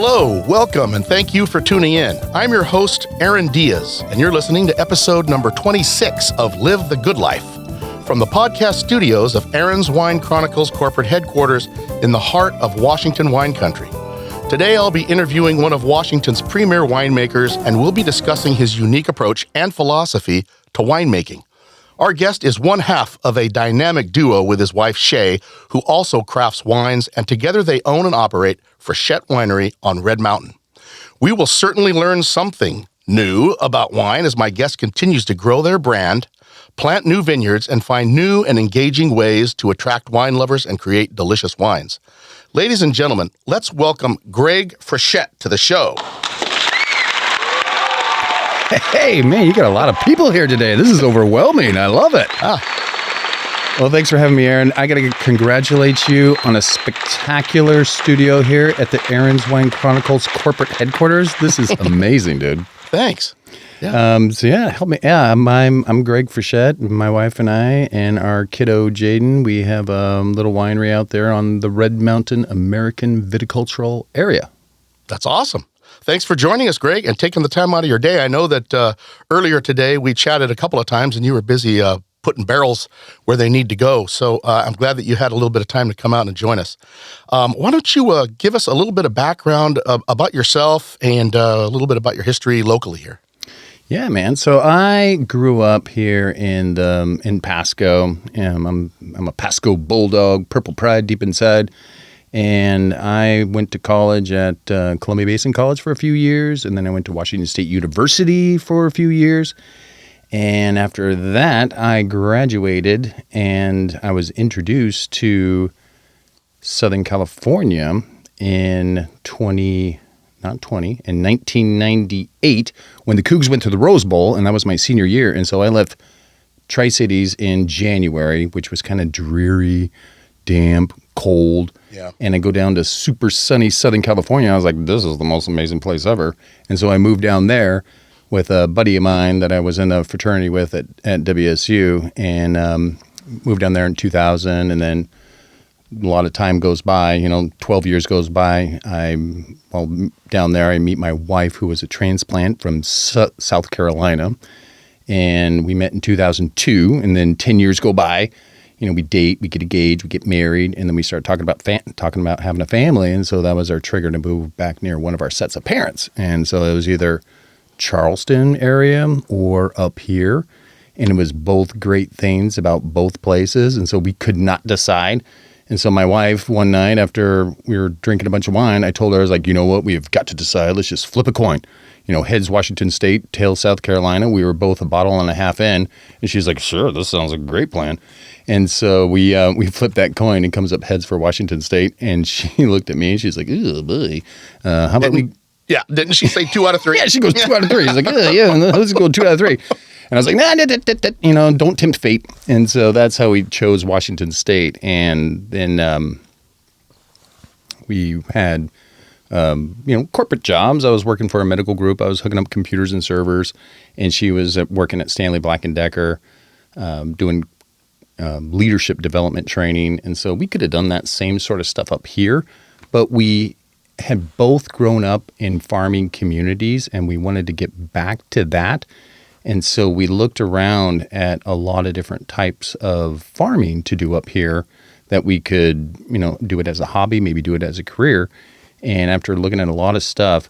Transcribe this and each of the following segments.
Hello, welcome, and thank you for tuning in. I'm your host, Aaron Diaz, and you're listening to episode number 26 of Live the Good Life from the podcast studios of Aaron's Wine Chronicles corporate headquarters in the heart of Washington wine country. Today, I'll be interviewing one of Washington's premier winemakers, and we'll be discussing his unique approach and philosophy to winemaking. Our guest is one half of a dynamic duo with his wife, Shae, who also crafts wines, and together they own and operate Frichette Winery on Red Mountain. We will certainly learn something new about wine as my guest continues to grow their brand, plant new vineyards, and find new and engaging ways to attract wine lovers and create delicious wines. Ladies and gentlemen, let's welcome Greg Frichette to the show. Hey, man, you got a lot of people here today. This is overwhelming. I love it. Well, thanks for having me, Aaron. I got to congratulate you on a spectacular studio here at the Aaron's Wine Chronicles corporate headquarters. This is amazing, dude. Thanks. Yeah. Help me. Yeah, I'm Greg Frichette, my wife and I, and our kiddo, Jaden. We have a little winery out there on the Red Mountain American viticultural area. That's awesome. Thanks for joining us, Greg, and taking the time out of your day. I know that earlier today we chatted a couple of times and you were busy putting barrels where they need to go. So I'm glad that you had a little bit of time to come out and join us. Why don't you give us a little bit of background about yourself and a little bit about your history locally here? Yeah, man. So I grew up here in Pasco. I'm a Pasco bulldog, purple pride deep inside. And I went to college at Columbia Basin College for a few years, and then I went to Washington State University for a few years. And after that, I graduated, and I was introduced to Southern California in 1998 when the Cougs went to the Rose Bowl, and that was my senior year. And so I left Tri-Cities in January, which was kind of dreary, damp, cold. Yeah. And I go down to super sunny Southern California. I was like, this is the most amazing place ever. And so I moved down there with a buddy of mine that I was in a fraternity with at WSU, and moved down there in 2000. And then a lot of time goes by, 12 years goes by. Down there I meet my wife, who was a transplant from South Carolina. And we met in 2002, and then 10 years go by. We date, we get engaged, we get married, and then we start talking about having a family. And so that was our trigger to move back near one of our sets of parents. And so it was either Charleston area or up here. And it was both great things about both places. And so we could not decide. And so my wife, one night after we were drinking a bunch of wine, I told her, I was like, you know what, we have got to decide. Let's just flip a coin. Heads Washington State, tails South Carolina. We were both a bottle and a half in. And she's like, sure, this sounds like a great plan. And so we flipped that coin and comes up heads for Washington State. And she looked at me and she's like, oh, boy. How about we... Yeah, didn't she say 2 out of 3? Yeah, she goes 2 out of 3. She's like, yeah, let's go 2 out of 3. And I was like, nah, don't tempt fate. And so that's how we chose Washington State. And then we had... corporate jobs. I was working for a medical group. I was hooking up computers and servers, and she was working at Stanley Black & Decker, doing leadership development training. And so we could have done that same sort of stuff up here, but we had both grown up in farming communities, and we wanted to get back to that. And so we looked around at a lot of different types of farming to do up here that we could, do it as a hobby, maybe do it as a career. And after looking at a lot of stuff,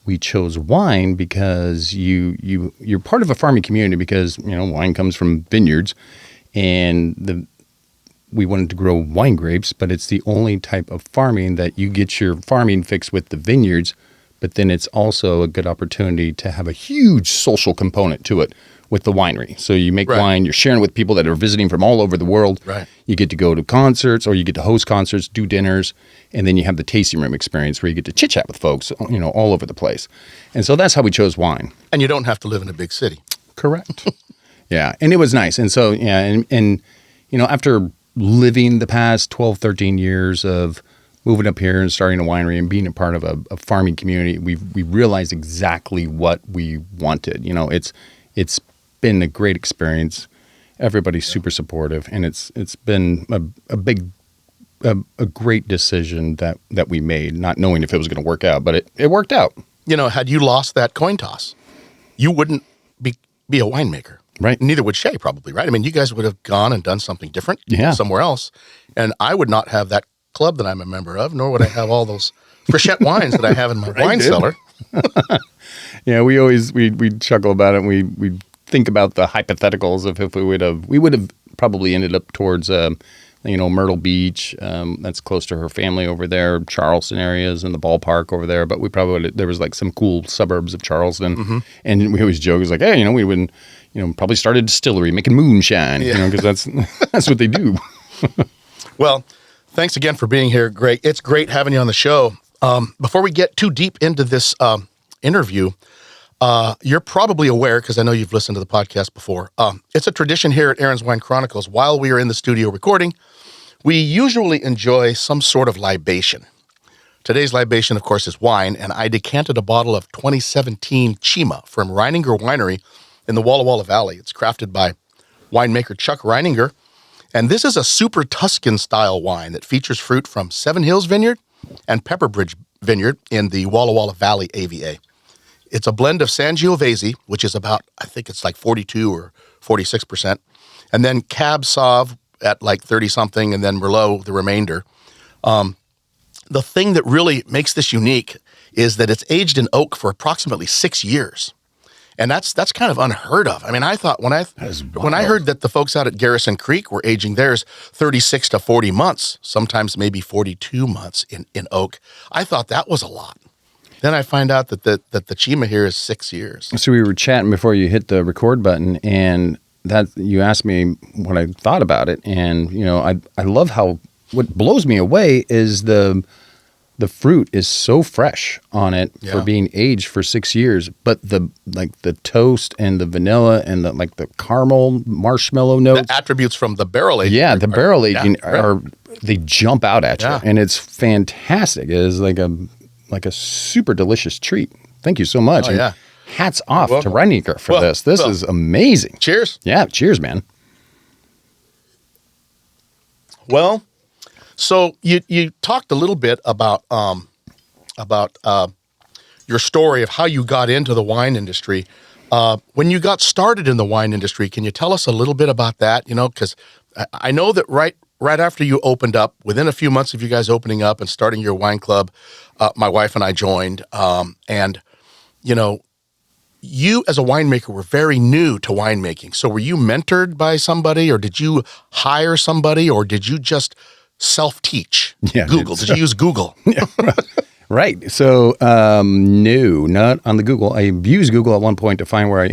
we chose wine because you're part of a farming community because, wine comes from vineyards, and we wanted to grow wine grapes, but it's the only type of farming that you get your farming fixed with the vineyards, but then it's also a good opportunity to have a huge social component to it with the winery. So you make wine, you're sharing with people that are visiting from all over the world. Right. You get to go to concerts, or you get to host concerts, do dinners, and then you have the tasting room experience where you get to chit-chat with folks, all over the place. And so that's how we chose wine. And you don't have to live in a big city. Correct. Yeah, and it was nice. And so, and after living the past 12, 13 years of moving up here and starting a winery and being a part of a farming community, we realized exactly what we wanted. It's been a great experience. Everybody's super supportive, and it's been a big a great decision that we made, not knowing if it was going to work out, but it worked out. Had you lost that coin toss, you wouldn't be a winemaker. Right. Neither would Shae probably, right? I mean, you guys would have gone and done something different somewhere else. And I would not have that club that I'm a member of, nor would I have all those Frichette wines that I have in my wine cellar. Yeah, we chuckle about it. And we think about the hypotheticals of if we would have probably ended up towards Myrtle Beach. That's close to her family over there. Charleston areas and the ballpark over there. But we probably there was like some cool suburbs of Charleston, and we always joke, it's like, hey, we wouldn't, probably start a distillery making moonshine, because that's what they do. Well, thanks again for being here. Great, it's great having you on the show. Before we get too deep into this interview, you're probably aware, because I know you've listened to the podcast before, it's a tradition here at Aaron's Wine Chronicles. While we are in the studio recording, we usually enjoy some sort of libation. Today's libation, of course, is wine, and I decanted a bottle of 2017 Chima from Reininger Winery in the Walla Walla Valley. It's crafted by winemaker Chuck Reininger, and this is a super Tuscan-style wine that features fruit from Seven Hills Vineyard and Pepperbridge Vineyard in the Walla Walla Valley AVA. It's a blend of Sangiovese, which is about, I think it's like 42 or 46%, and then Cab Sauv at like 30-something, and then Merlot, the remainder. The thing that really makes this unique is that it's aged in oak for approximately 6 years. And that's kind of unheard of. I mean, I thought when I heard that the folks out at Garrison Creek were aging theirs 36 to 40 months, sometimes maybe 42 months in oak, I thought that was a lot. Then I find out that the Chima here is 6 years. So we were chatting before you hit the record button, and that you asked me what I thought about it. And, I love how, what blows me away is the fruit is so fresh on it for being aged for 6 years, but the toast and the vanilla and the caramel marshmallow notes, the attributes from the barrel aging. The barrel aging they jump out at you, and it's fantastic. It is like a super delicious treat. Thank you so much. Hats off to Reininger for this. This is amazing. Cheers. Yeah, cheers, man. Well, so you talked a little bit about your story of how you got into the wine industry. When you got started in the wine industry, can you tell us a little bit about that? Because I know that right after you opened up, within a few months of you guys opening up and starting your wine club, my wife and I joined. And you as a winemaker were very new to winemaking. So were you mentored by somebody, or did you hire somebody, or did you just self-teach? Google. Did you use Google? Right. So, no, not on the Google. I used Google at one point to find where I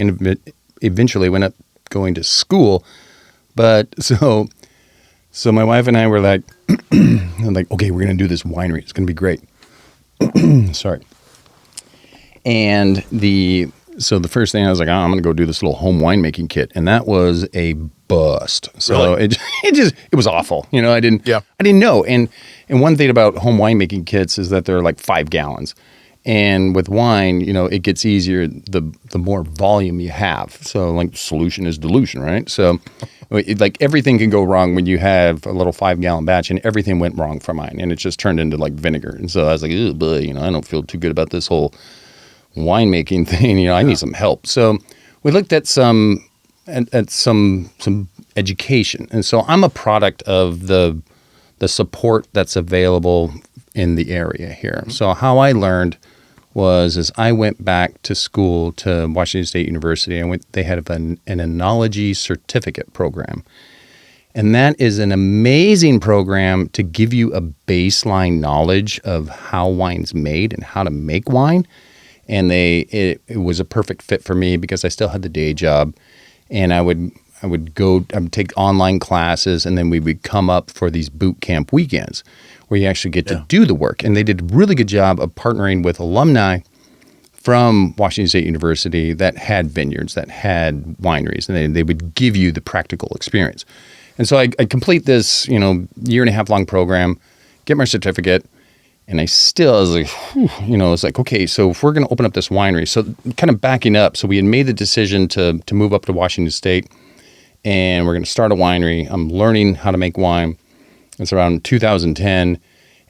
eventually went up going to school. But so my wife and I were like, okay, we're going to do this winery. It's going to be great. Sorry. And so the first thing I was like, I'm going to go do this little home winemaking kit. And that was a bust. So really? it was awful. I didn't know. And one thing about home winemaking kits is that they're like 5 gallons. And with wine, it gets easier the more volume you have. So like solution is dilution, right? So everything can go wrong when you have a little 5-gallon batch, and everything went wrong for mine. And it just turned into like vinegar. And so I was like, oh boy, I don't feel too good about this whole winemaking thing. I need some help. So we looked at some education. And so I'm a product of the support that's available in the area here. So how I learned was I went back to school to Washington State University. They had an enology certificate program. And that is an amazing program to give you a baseline knowledge of how wine's made and how to make wine. And it was a perfect fit for me because I still had the day job, and I would take online classes, and then we would come up for these boot camp weekends where you actually get to do the work. And they did a really good job of partnering with alumni from Washington State University that had vineyards, that had wineries, and they would give you the practical experience. And so I complete this, 1.5-year long program, get my certificate. And I was like, it's like, okay, so if we're going to open up this winery, so kind of backing up. So we had made the decision to move up to Washington State, and we're going to start a winery. I'm learning how to make wine. It's around 2010,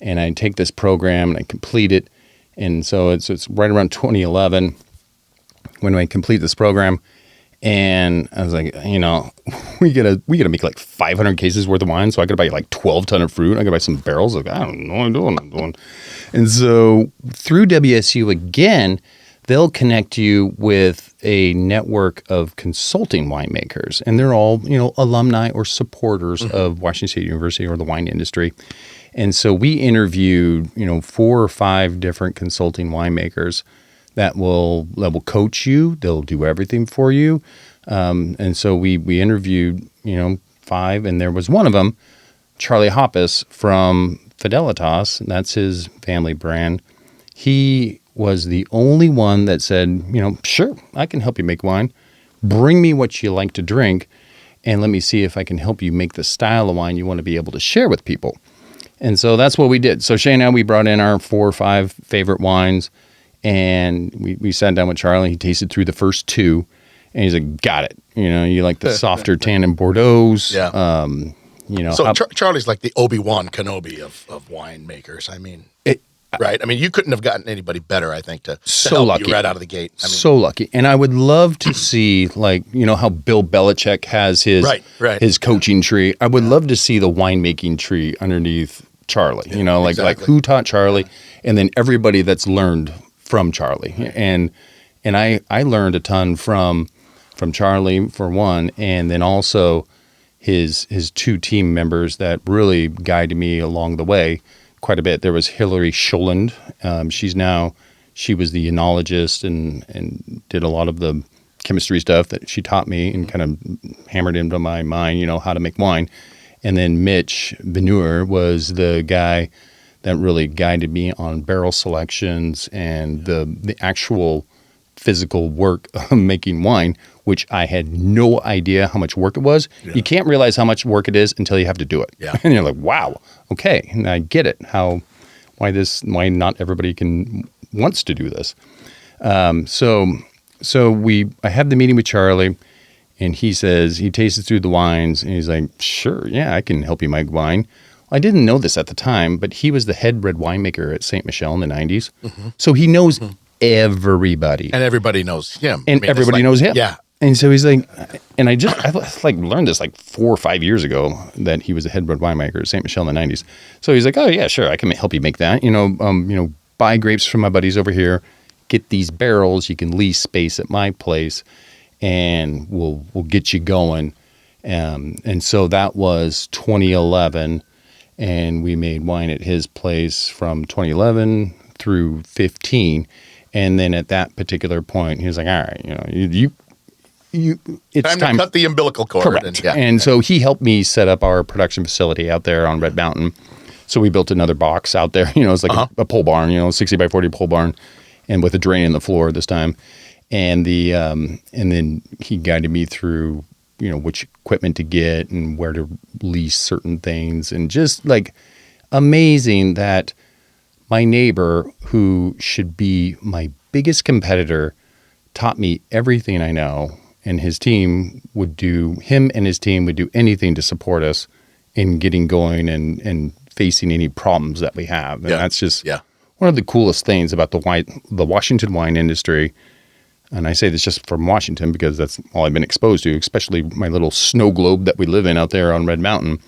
and I take this program and I complete it. And so it's right around 2011 when I complete this program. And I was like, we gotta make like 500 cases worth of wine. So I gotta buy like 12 ton of fruit. I gotta buy some barrels. Like, I don't know what I'm doing. And so through WSU again, they'll connect you with a network of consulting winemakers. And they're all, alumni or supporters of Washington State University or the wine industry. And so we interviewed, 4 or 5 different consulting winemakers that will coach you. They'll do everything for you. And so we interviewed, 5, and there was one of them, Charlie Hoppus from Fidelitas. That's his family brand. He was the only one that said, sure, I can help you make wine. Bring me what you like to drink, and let me see if I can help you make the style of wine you want to be able to share with people. And so that's what we did. So Shae and I, we brought in our 4 or 5 favorite wines, and we sat down with Charlie. He tasted through the first 2, and he's like, got it. You like the softer tannin Bordeaux's. Yeah. So Charlie's like the Obi-Wan Kenobi of winemakers. I mean, right? I mean, you couldn't have gotten anybody better, I think, to help lucky. You right out of the gate. I mean, so lucky. And I would love to see, how Bill Belichick has his his coaching tree. I would love to see the winemaking tree underneath Charlie. Like who taught Charlie, and then everybody that's learned from Charlie. And I learned a ton from Charlie, for one, and then also his 2 team members that really guided me along the way quite a bit. There was Hillary Scholand. She was the enologist and did a lot of the chemistry stuff that she taught me and kind of hammered into my mind, how to make wine. And then Mitch Veneur was the guy that really guided me on barrel selections and the actual physical work of making wine, which I had no idea how much work it was. Yeah. You can't realize how much work it is until you have to do it. Yeah. And you're like, wow, okay, and I get it. Why not everybody wants to do this? So I had the meeting with Charlie, and he says, he tasted through the wines, and he's like, sure, yeah, I can help you make wine. I didn't know this at the time, but he was the head red winemaker at St. Michel in the 90s. Mm-hmm. So he knows everybody. And everybody knows him. And everybody knows him. Yeah. And so he's like, and I learned this 4 or 5 years ago that he was a head red winemaker at St. Michel in the 90s. So he's like, oh yeah, sure, I can help you make that. Buy grapes from my buddies over here, get these barrels, you can lease space at my place, and we'll get you going. And so that was 2011, and we made wine at his place from 2011 through 15. And then at that particular point, he was like, all right, it's time to cut the umbilical cord. Correct. And so he helped me set up our production facility out there on Red Mountain. So we built another box out there. It's like a pole barn, 60 by 40 pole barn, and with a drain in the floor this time. And and then he guided me through, which equipment to get and where to lease certain things, and just amazing that my neighbor, who should be my biggest competitor, taught me everything I know, and his team would do anything to support us in getting going and facing any problems that we have. And that's just one of the coolest things about the Washington wine industry. And I say this just from Washington because that's all I've been exposed to, especially my little snow globe that we live in out there on Red Mountain,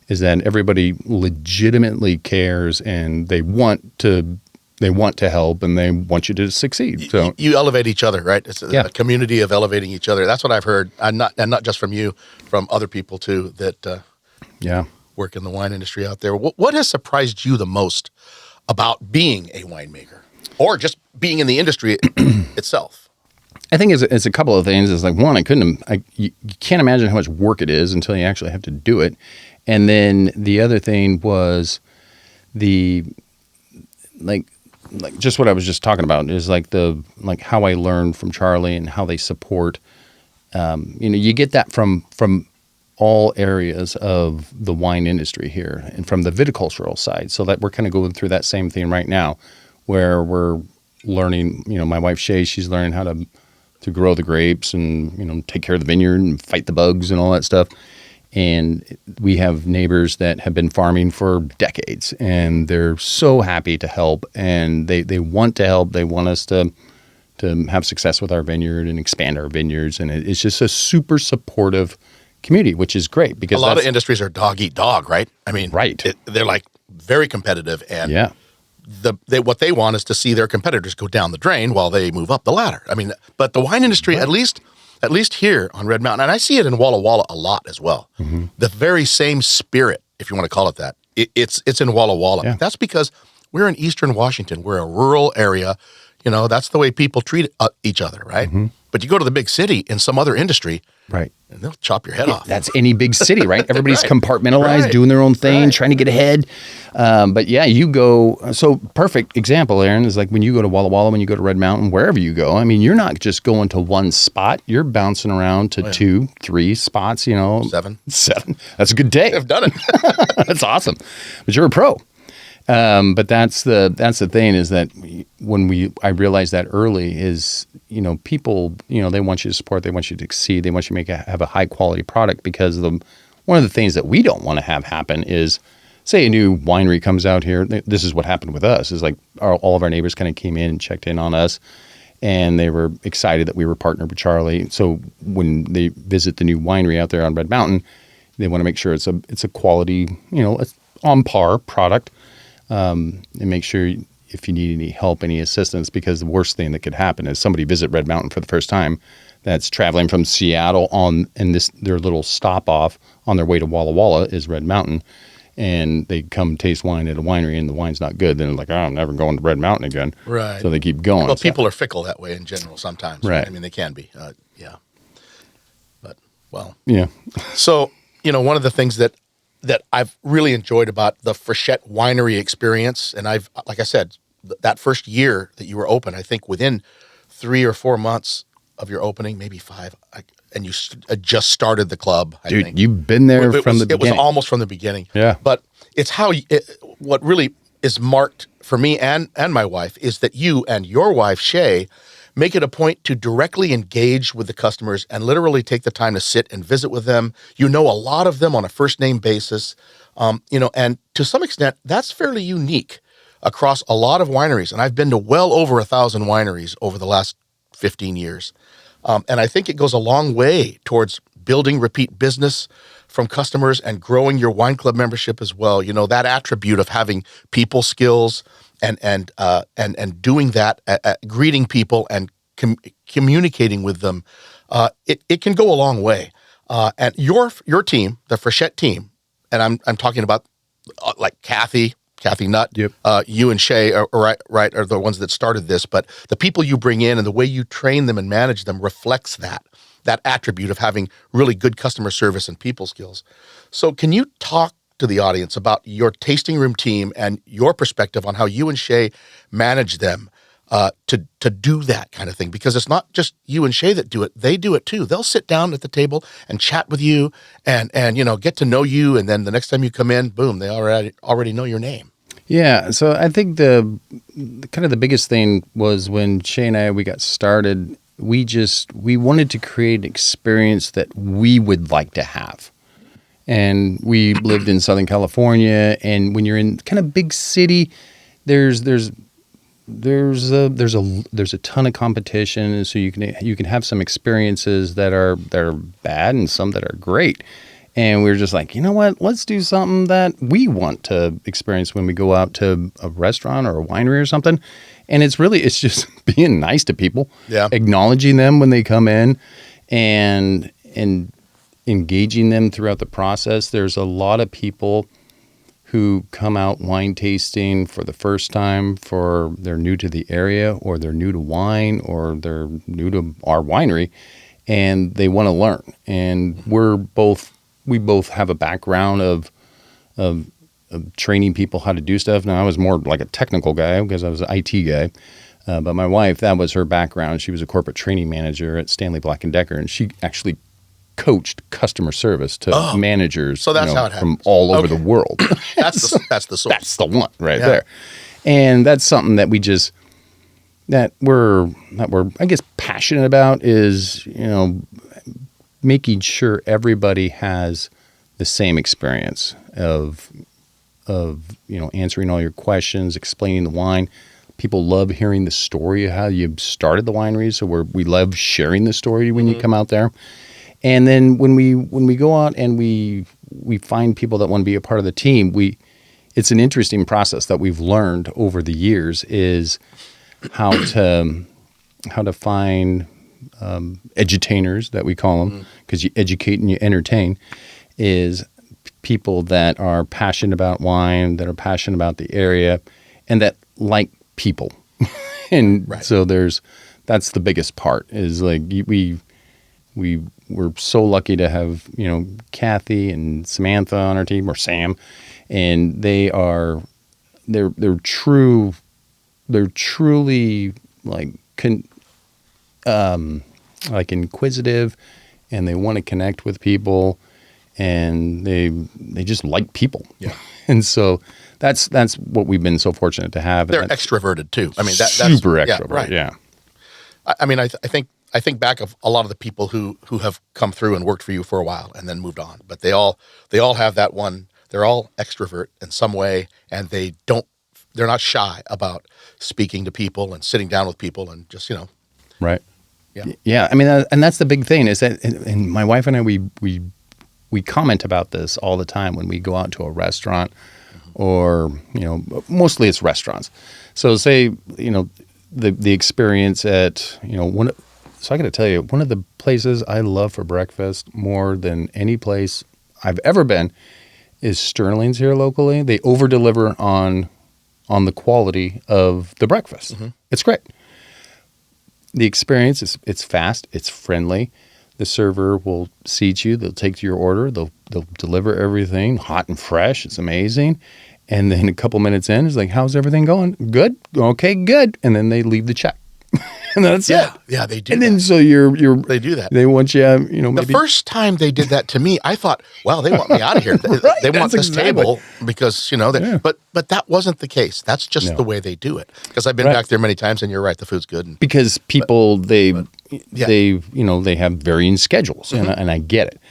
is that everybody legitimately cares, and they want to help, and they want you to succeed. So you elevate each other, right? It's a community of elevating each other. That's what I've heard, and not just from you, from other people too that work in the wine industry out there. What has surprised you the most about being a winemaker, or just being in the industry itself? I think it's a couple of things. It's like, one, you can't imagine how much work it is until you actually have to do it. And then the other thing was just what I was just talking about is how I learned from Charlie and how they support. You get that from all areas of the wine industry here and from the viticultural side. So that we're kind of going through that same thing right now, where we're learning. My wife Shae, she's learning how to grow the grapes and take care of the vineyard and fight the bugs and all that stuff. And we have neighbors that have been farming for decades, and they're so happy to help, and they want to help. They want us to have success with our vineyard and expand our vineyards. And it's just a super supportive community, which is great because a lot of industries are dog eat dog, right? I mean, right. They're like very competitive, and yeah. What they want is to see their competitors go down the drain while they move up the ladder. I mean, but the wine industry, at least here on Red Mountain, and I see it in Walla Walla a lot as well. Mm-hmm. The very same spirit, if you want to call it that, it's in Walla Walla. Yeah. That's because we're in Eastern Washington. We're a rural area. You know, that's the way people treat each other, right? Mm-hmm. But you go to the big city in some other industry, right, and they'll chop your head off. That's any big city, right? Everybody's right. compartmentalized, right. doing their own thing, right. trying to get ahead. But yeah, you go. So perfect example, Aaron, is like when you go to Walla Walla, when you go to Red Mountain, wherever you go. I mean, you're not just going to one spot. You're bouncing around to 2, 3 spots. You know, 7. That's a good day. I've done it. That's awesome. But you're a pro. But that's the thing is that I realized that early is, you know, people, you know, they want you to support, they want you to succeed, they want you to have a high quality product because one of the things that we don't want to have happen is, say a new winery comes out here. This is what happened with us is like all of our neighbors kind of came in and checked in on us, and they were excited that we were partnered with Charlie. So when they visit the new winery out there on Red Mountain, they want to make sure it's a quality, you know, it's on par product. And make sure if you need any help, any assistance, because the worst thing that could happen is somebody visit Red Mountain for the first time that's traveling from Seattle and their little stop off on their way to Walla Walla is Red Mountain, and they come taste wine at a winery and the wine's not good. Then they're like, oh, I'm never going to Red Mountain again. Right. So they keep going. Well, people are fickle that way in general sometimes. Right. I mean, they can be. Yeah. But, well. Yeah. So, you know, one of the things that I've really enjoyed about the Frichette Winery experience, and like I said, that first year that you were open, I think within 3 or 4 months of your opening, maybe 5, and you just started the club. I think. You've been there from the beginning. It was almost from the beginning. Yeah. But it's what really is marked for me and my wife is that you and your wife, Shae, make it a point to directly engage with the customers and literally take the time to sit and visit with them. You know a lot of them on a first name basis, you know, and to some extent that's fairly unique across a lot of wineries. And I've been to well over 1,000 wineries over the last 15 years. And I think it goes a long way towards building repeat business from customers and growing your wine club membership as well. You know, that attribute of having people skills and doing that, greeting people and communicating with them, it can go a long way. And your team, the Frichette team, and I'm talking about like Kathy Nutt, yep. You and Shae are the ones that started this. But the people you bring in and the way you train them and manage them reflects that attribute of having really good customer service and people skills. So can you talk to the audience about your tasting room team and your perspective on how you and Shae manage them to do that kind of thing? Because it's not just you and Shae that do it; they do it too. They'll sit down at the table and chat with you, and you know, get to know you, and then the next time you come in, boom, they already know your name. Yeah, so I think the kind of the biggest thing was when Shae and we got started. We wanted to create an experience that we would like to have. And we lived in Southern California, and when you're in kind of big city, there's a ton of competition, and so you can have some experiences that are bad and some that are great. And we were just like, you know what? Let's do something that we want to experience when we go out to a restaurant or a winery or something. And it's just being nice to people, yeah, acknowledging them when they come in, and engaging them throughout the process. There's a lot of people who come out wine tasting for the first time, they're new to the area, or they're new to wine, or they're new to our winery, and they want to learn. And we both have a background of training people how to do stuff. Now, I was more like a technical guy because I was an IT guy. But my wife, that was her background. She was a corporate training manager at Stanley Black & Decker, and she actually coached customer service to managers, so that's how it from all over the world. That's the source. That's the one right there. And that's something that we're I guess passionate about is, you know, making sure everybody has the same experience of answering all your questions, explaining the wine. People love hearing the story of how you started the winery, so we love sharing the story when you come out there. And then when we go out and we find people that want to be a part of the team, it's an interesting process that we've learned over the years is how to find edutainers, that we call them, because you educate and you entertain, is people that are passionate about wine, that are passionate about the area, and that like people. And so that's the biggest part, is like we're so lucky to have, Kathy and Samantha on our team, or Sam, and they're truly like inquisitive, and they want to connect with people, and they just like people. Yeah. And so that's what we've been so fortunate to have. They're extroverted too. I mean, that's super extroverted. Yeah. I mean, I think back of a lot of the people who have come through and worked for you for a while and then moved on, but they all have that one. They're all extrovert in some way, and they're not shy about speaking to people and sitting down with people and just, Right. Yeah. Yeah. I mean, and that's the big thing is that, and my wife and I, we comment about this all the time when we go out to a restaurant, or, mostly it's restaurants. So say, the experience at, so I got to tell you, one of the places I love for breakfast more than any place I've ever been is Sterling's here locally. They over-deliver on the quality of the breakfast. It's great. The experience it's fast, it's friendly. The server will seat you. They'll take your order. They'll deliver everything hot and fresh. It's amazing. And then a couple minutes in, it's like, how's everything going? Good. Okay, good. And then they leave the check. And that's it. Yeah, they do. And that. then so they do that. They want you, The first time they did that to me, I thought, well, they want me out of here. They want this table because, but that wasn't the case. That's just the way they do it. Because I've been back there many times, and you're right, the food's good. Because people, they have varying schedules, and I get it.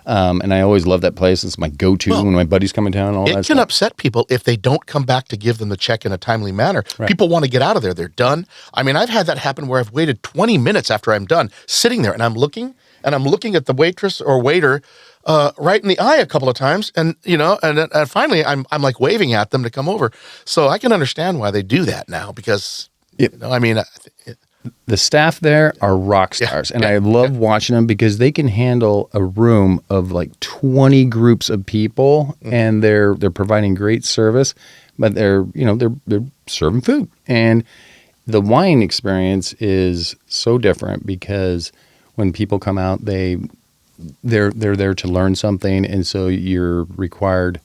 And I always love that place. It's my go-to when my buddies come in town and all that stuff. It can upset people if they don't come back to give them the check in a timely manner. Right. People want to get out of there. They're done. I mean, I've had that happen where I've waited 20 minutes after I'm done, sitting there, and I'm looking at the waitress or waiter right in the eye a couple of times, and and finally I'm like waving at them to come over. So I can understand why they do that now, because the staff there are rock stars, and I love watching them because they can handle a room of like 20 groups of people, and they're providing great service, but they're serving food. And the wine experience is so different because when people come out, they're there to learn something, and so you're required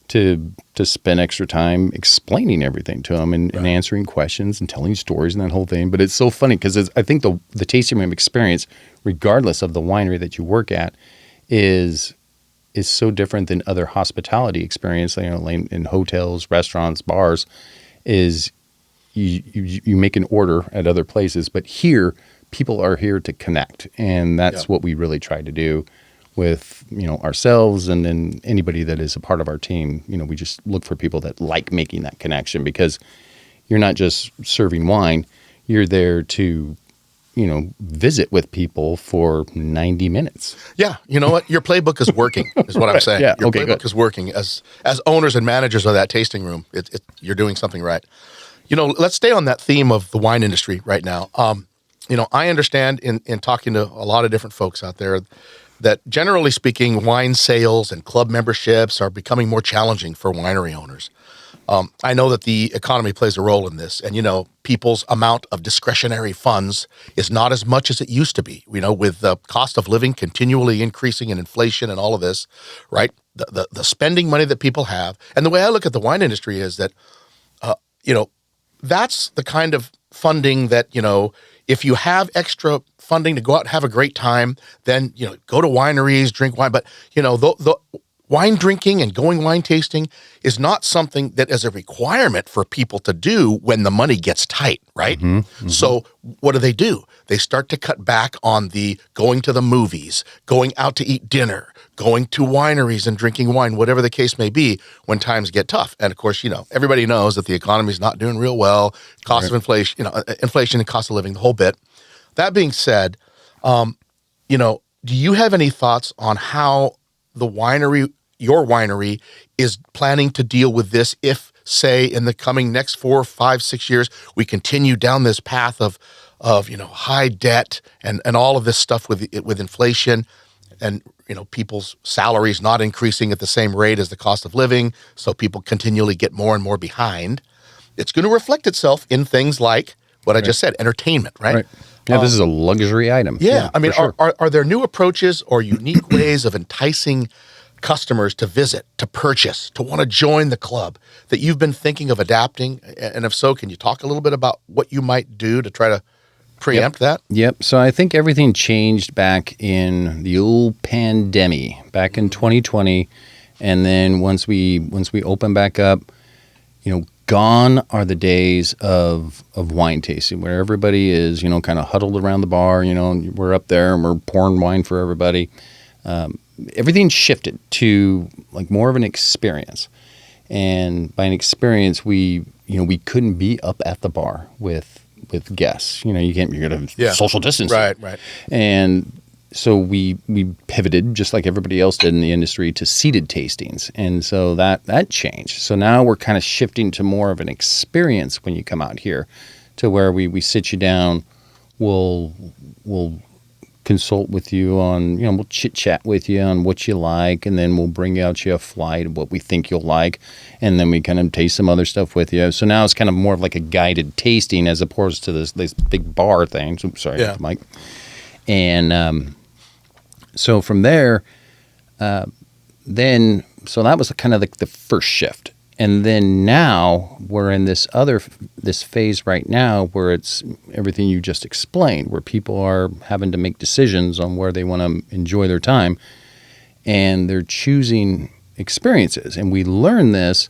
to spend extra time explaining everything to them and answering questions and telling stories and that whole thing. But it's so funny because I think the tasting room experience, regardless of the winery that you work at, is so different than other hospitality experience, in hotels, restaurants, bars, is you make an order at other places, but here people are here to connect, and that's what we really try to do with ourselves, and then anybody that is a part of our team. We just look for people that like making that connection, because you're not just serving wine, you're there to visit with people for 90 minutes. Yeah, you know what? Your playbook is working, is what I'm saying. Yeah, your playbook is working. As owners and managers of that tasting room, you're doing something right. Let's stay on that theme of the wine industry right now. I understand in talking to a lot of different folks out there that, generally speaking, wine sales and club memberships are becoming more challenging for winery owners. I know that the economy plays a role in this, and people's amount of discretionary funds is not as much as it used to be. With the cost of living continually increasing and inflation and all of this, right? The spending money that people have, and the way I look at the wine industry is that, that's the kind of funding that if you have extra funding to go out and have a great time, then go to wineries, drink wine. But wine drinking and going wine tasting is not something that is a requirement for people to do when the money gets tight, right? So what do? They start to cut back on the going to the movies, going out to eat dinner, going to wineries and drinking wine, whatever the case may be, when times get tough. And of course, everybody knows that the economy is not doing real well, cost of inflation, inflation and cost of living, the whole bit. That being said, do you have any thoughts on how your winery is planning to deal with this if, say, in the coming next 4, 5, 6 years, we continue down this path of high debt and all of this stuff with inflation and, people's salaries not increasing at the same rate as the cost of living, so people continually get more and more behind. It's going to reflect itself in things like what I just said, entertainment, right? Yeah, this is a luxury item. Yeah, I mean, for sure. are there new approaches or unique ways of enticing customers to visit, to purchase, to want to join the club that you've been thinking of adapting? And if so, can you talk a little bit about what you might do to try to preempt that? Yep. So I think everything changed back in the old pandemic, back in 2020. And then once we open back up, gone are the days of wine tasting where everybody is, kind of huddled around the bar. We're up there and we're pouring wine for everybody. Everything shifted to like more of an experience. And by an experience, we couldn't be up at the bar with guests. You're going to social distance. Right. And so we pivoted, just like everybody else did in the industry, to seated tastings. And so that changed. So now we're kind of shifting to more of an experience when you come out here, to where we sit you down, we'll consult with you on, we'll chit-chat with you on what you like, and then we'll bring out you a flight of what we think you'll like, and then we kind of taste some other stuff with you. So now it's kind of more of like a guided tasting as opposed to this big bar thing. Oops, sorry, Mike. And so from there, so that was kind of like the first shift. And then now we're in this phase right now where it's everything you just explained, where people are having to make decisions on where they want to enjoy their time, and they're choosing experiences. And we learn this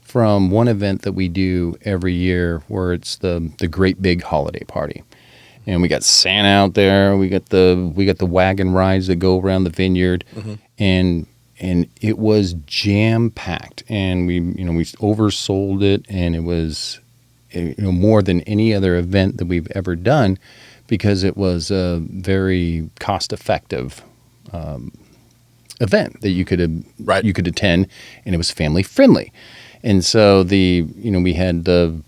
from one event that we do every year, where it's the great big holiday party. And we got Santa out there. We got the wagon rides that go around the vineyard, and it was jam packed. And we oversold it, and it was more than any other event that we've ever done, because it was a very cost effective event that you could attend, and it was family friendly. And so we had the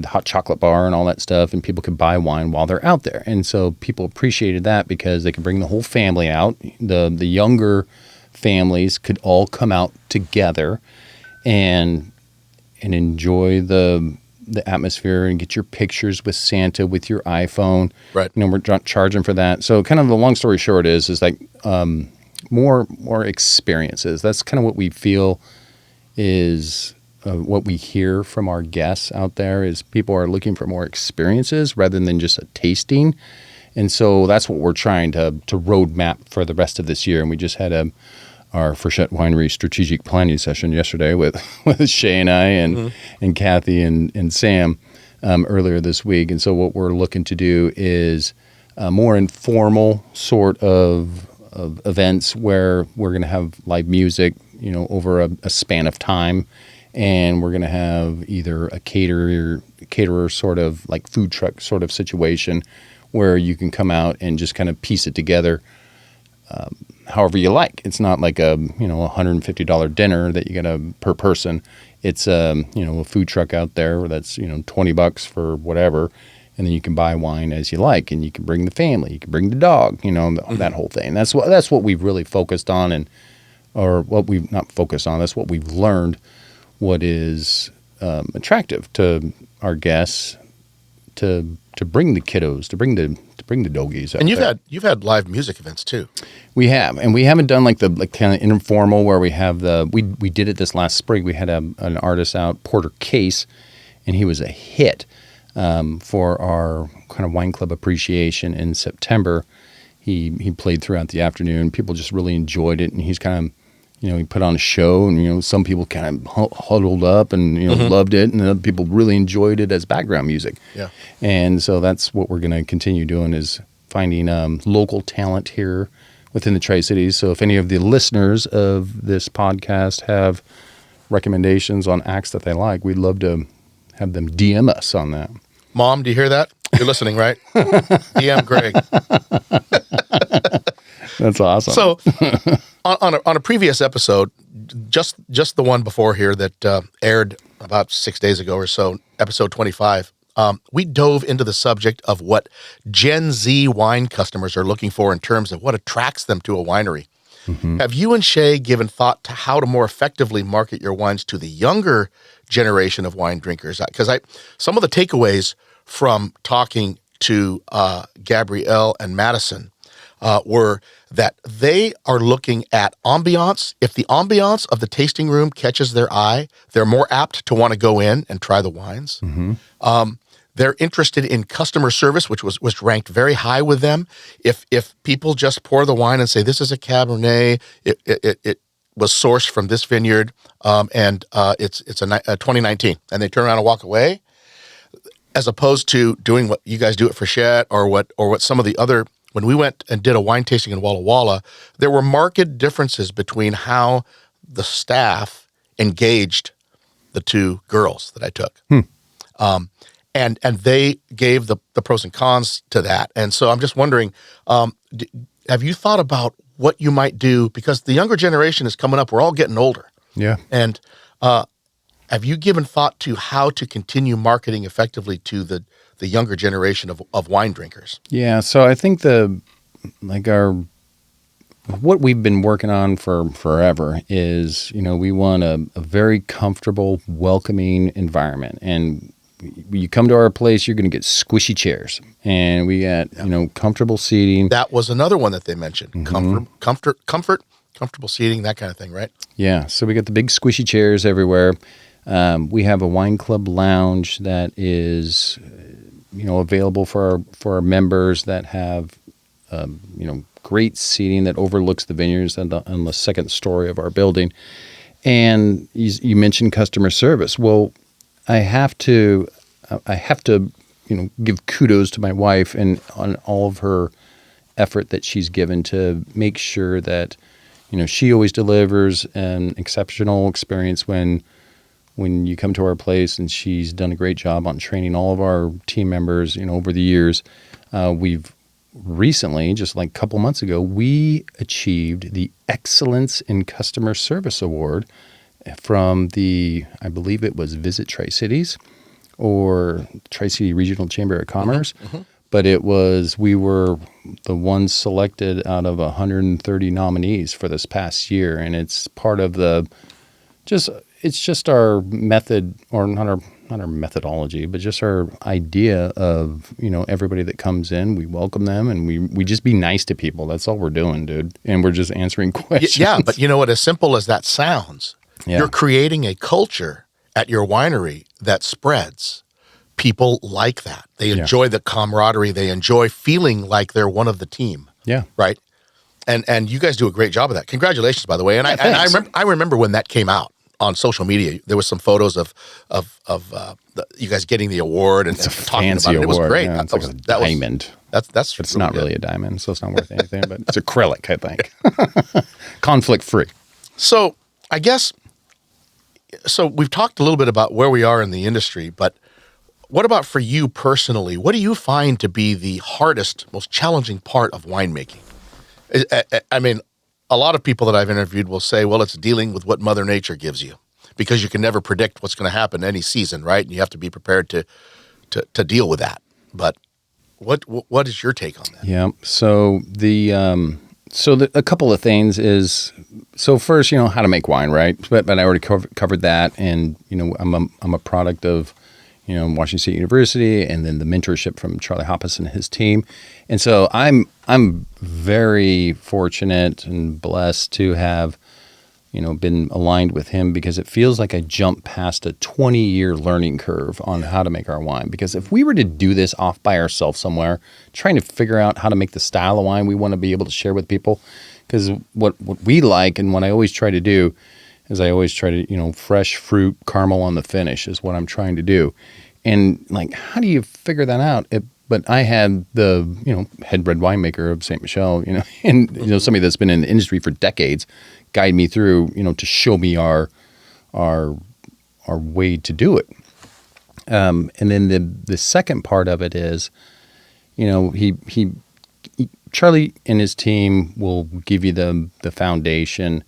hot chocolate bar and all that stuff, and people could buy wine while they're out there. And so people appreciated that because they could bring the whole family out. The younger families could all come out together and enjoy the atmosphere and get your pictures with Santa with your iPhone. Right. We're not charging for that. So kind of the long story short is like more experiences. That's kind of what we feel is what we hear from our guests out there, is people are looking for more experiences rather than just a tasting. And so that's what we're trying to roadmap for the rest of this year. And we just had our Frichette Winery strategic planning session yesterday with Shae and I and Kathy and Sam earlier this week. And so what we're looking to do is a more informal sort of events where we're going to have live music, over a span of time. And we're going to have either a caterer sort of like food truck sort of situation where you can come out and just kind of piece it together however you like. It's not like a $150 dinner that you get per person. It's a food truck out there that's $20 for whatever, and then you can buy wine as you like, and you can bring the family, you can bring the dog, that whole thing. That's what we've really focused on, or what we've not focused on. That's what we've learned. What is attractive to our guests to bring the kiddos, to bring the doggies out. And you've had live music events too. We have, and we haven't done like kind of informal where we have we did it this last spring. We had an artist out, Porter Case, and he was a hit for our kind of wine club appreciation in September. He played throughout the afternoon. People just really enjoyed it, and he's kind of he put on a show, and some people kind of huddled up and loved it, and other people really enjoyed it as background music. Yeah. And so that's what we're going to continue doing, is finding local talent here within the Tri-Cities. So if any of the listeners of this podcast have recommendations on acts that they like, we'd love to have them DM us on that. Mom, do you hear that? You're listening, right? DM Greg. That's awesome. So on a previous episode, just the one before here that aired about 6 days ago or so, episode 25, we dove into the subject of what Gen Z wine customers are looking for in terms of what attracts them to a winery. Mm-hmm. Have you and Shae given thought to how to more effectively market your wines to the younger generation of wine drinkers? Because some of the takeaways from talking to Gabrielle and Madison were that they are looking at ambiance. If the ambiance of the tasting room catches their eye, they're more apt to want to go in and try the wines. Mm-hmm. They're interested in customer service, which was ranked very high with them. If people just pour the wine and say, this is a Cabernet, it was sourced from this vineyard, and it's a 2019, and they turn around and walk away, as opposed to doing what you guys do at Frichette or what some of the other. When we went and did a wine tasting in Walla Walla, there were marked differences between how the staff engaged the two girls that I took. And they gave the pros and cons to that. And so I'm just wondering, have you thought about what you might do? Because the younger generation is coming up. We're all getting older. Yeah. And have you given thought to how to continue marketing effectively to the younger generation of wine drinkers? Yeah. So I think what we've been working on for forever is, we want a very comfortable, welcoming environment. And when you come to our place, you're going to get squishy chairs, and we got comfortable seating. That was another one that they mentioned. Mm-hmm. Comfortable seating, that kind of thing, right? Yeah. So we got the big squishy chairs everywhere. We have a wine club lounge that is, available for our members, that have, great seating that overlooks the vineyards on the second story of our building. And you mentioned customer service. Well, I have to, give kudos to my wife and on all of her effort that she's given to make sure that, she always delivers an exceptional experience when you come to our place, and she's done a great job on training all of our team members, over the years. We've recently, just like a couple months ago, we achieved the Excellence in Customer Service Award from I believe it was Visit Tri-Cities or Tri-City Regional Chamber of Commerce. Mm-hmm. But we were the ones selected out of 130 nominees for this past year. And it's part of it's just our method, or not our methodology, but just our idea of, everybody that comes in, we welcome them, and we just be nice to people. That's all we're doing, dude. And we're just answering questions. Yeah, but as simple as that sounds, you're creating a culture at your winery that spreads. People like that. They enjoy the camaraderie. They enjoy feeling like they're one of the team. Yeah. Right? And you guys do a great job of that. Congratulations, by the way. And I remember when that came out on social media. There was some photos of you guys getting the award and talking about it. It was great. Yeah, it's like a diamond. That's it's really not really a diamond, so it's not worth anything. But it's acrylic, I think. Conflict free. So I guess. So we've talked a little bit about where we are in the industry, but what about for you personally? What do you find to be the hardest, most challenging part of winemaking? I mean, a lot of people that I've interviewed will say, well, it's dealing with what Mother Nature gives you, because you can never predict what's going to happen any season, right? And you have to be prepared to deal with that. But what is your take on that? Yeah. So a couple of things is, so first, how to make wine, right? But I already covered that, and I'm a product of Washington State University, and then the mentorship from Charlie Hoppus and his team. And so I'm very fortunate and blessed to have been aligned with him because it feels like I jumped past a 20-year learning curve on how to make our wine. Because if we were to do this off by ourselves somewhere, trying to figure out how to make the style of wine we want to be able to share with people, because what we like and what I always try to do is I always try to, fresh fruit, caramel on the finish is what I'm trying to do. And like, how do you figure that out? But I had the, head red winemaker of St. Michel, and, somebody that's been in the industry for decades guide me through, to show me our way to do it. And then the second part of it is, Charlie and his team will give you the foundation,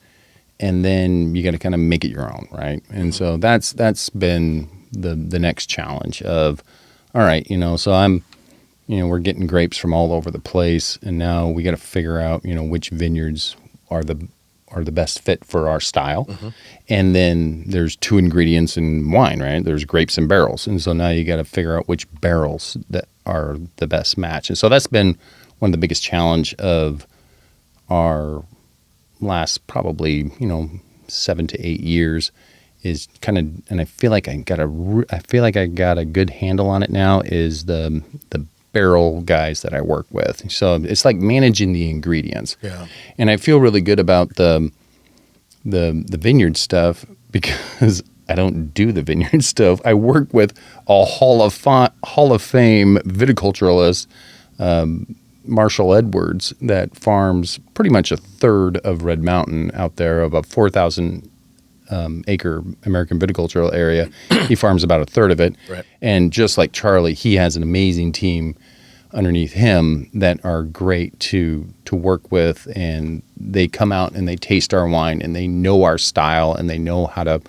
and then you got to kind of make it your own, right? And so that's been the next challenge of, all right, so I'm, we're getting grapes from all over the place, and now we got to figure out, which vineyards are the best fit for our style. Mm-hmm. And then there's two ingredients in wine, right? There's grapes and barrels. And so now you got to figure out which barrels that are the best match. And so that's been one of the biggest challenge of our last probably, 7 to 8 years is kind of, and I feel like I got a good handle on it now, is the barrel guys that I work with. So it's like managing the ingredients. Yeah. And I feel really good about the vineyard stuff because I don't do the vineyard stuff. I work with a Hall of Fame viticulturalist, Marshall Edwards, that farms pretty much a third of Red Mountain out there of a 4,000 acre American viticultural area. He farms about a third of it. Right. And just like Charlie, he has an amazing team underneath him that are great to work with, and they come out and they taste our wine and they know our style and they know how to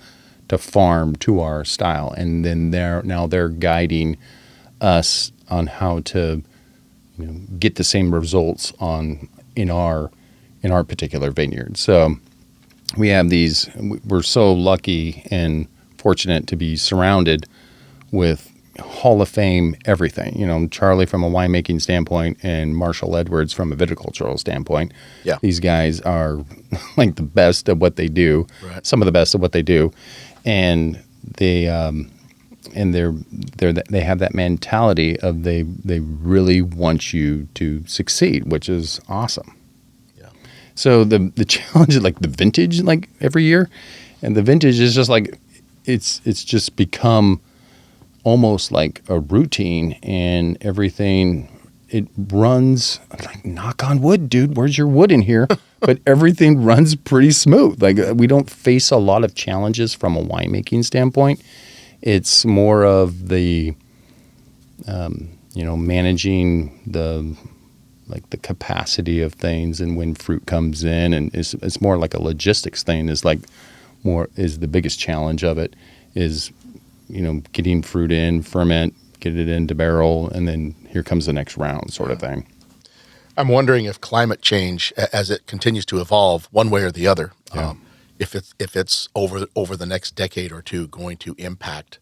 farm to our style. And then they're guiding us on how to get the same results in our particular vineyard. So we have we're so lucky and fortunate to be surrounded with Hall of Fame everything. Charlie from a winemaking standpoint and Marshall Edwards from a viticultural standpoint. Yeah. These guys are like the best at what they do, right. Some of the best at what they do. And they have that mentality of they really want you to succeed, which is awesome. So the challenge is like the vintage, like every year, and the vintage is just like it's just become almost like a routine, and everything it runs like, knock on wood, dude. Where's your wood in here? But everything runs pretty smooth. Like we don't face a lot of challenges from a winemaking standpoint. It's more of the managing the capacity of things and when fruit comes in, and it's more like a logistics thing is the biggest challenge of it is, getting fruit in, ferment, get it into barrel, and then here comes the next round sort of thing. I'm wondering if climate change, as it continues to evolve one way or the other, if it's over the next decade or two going to impact,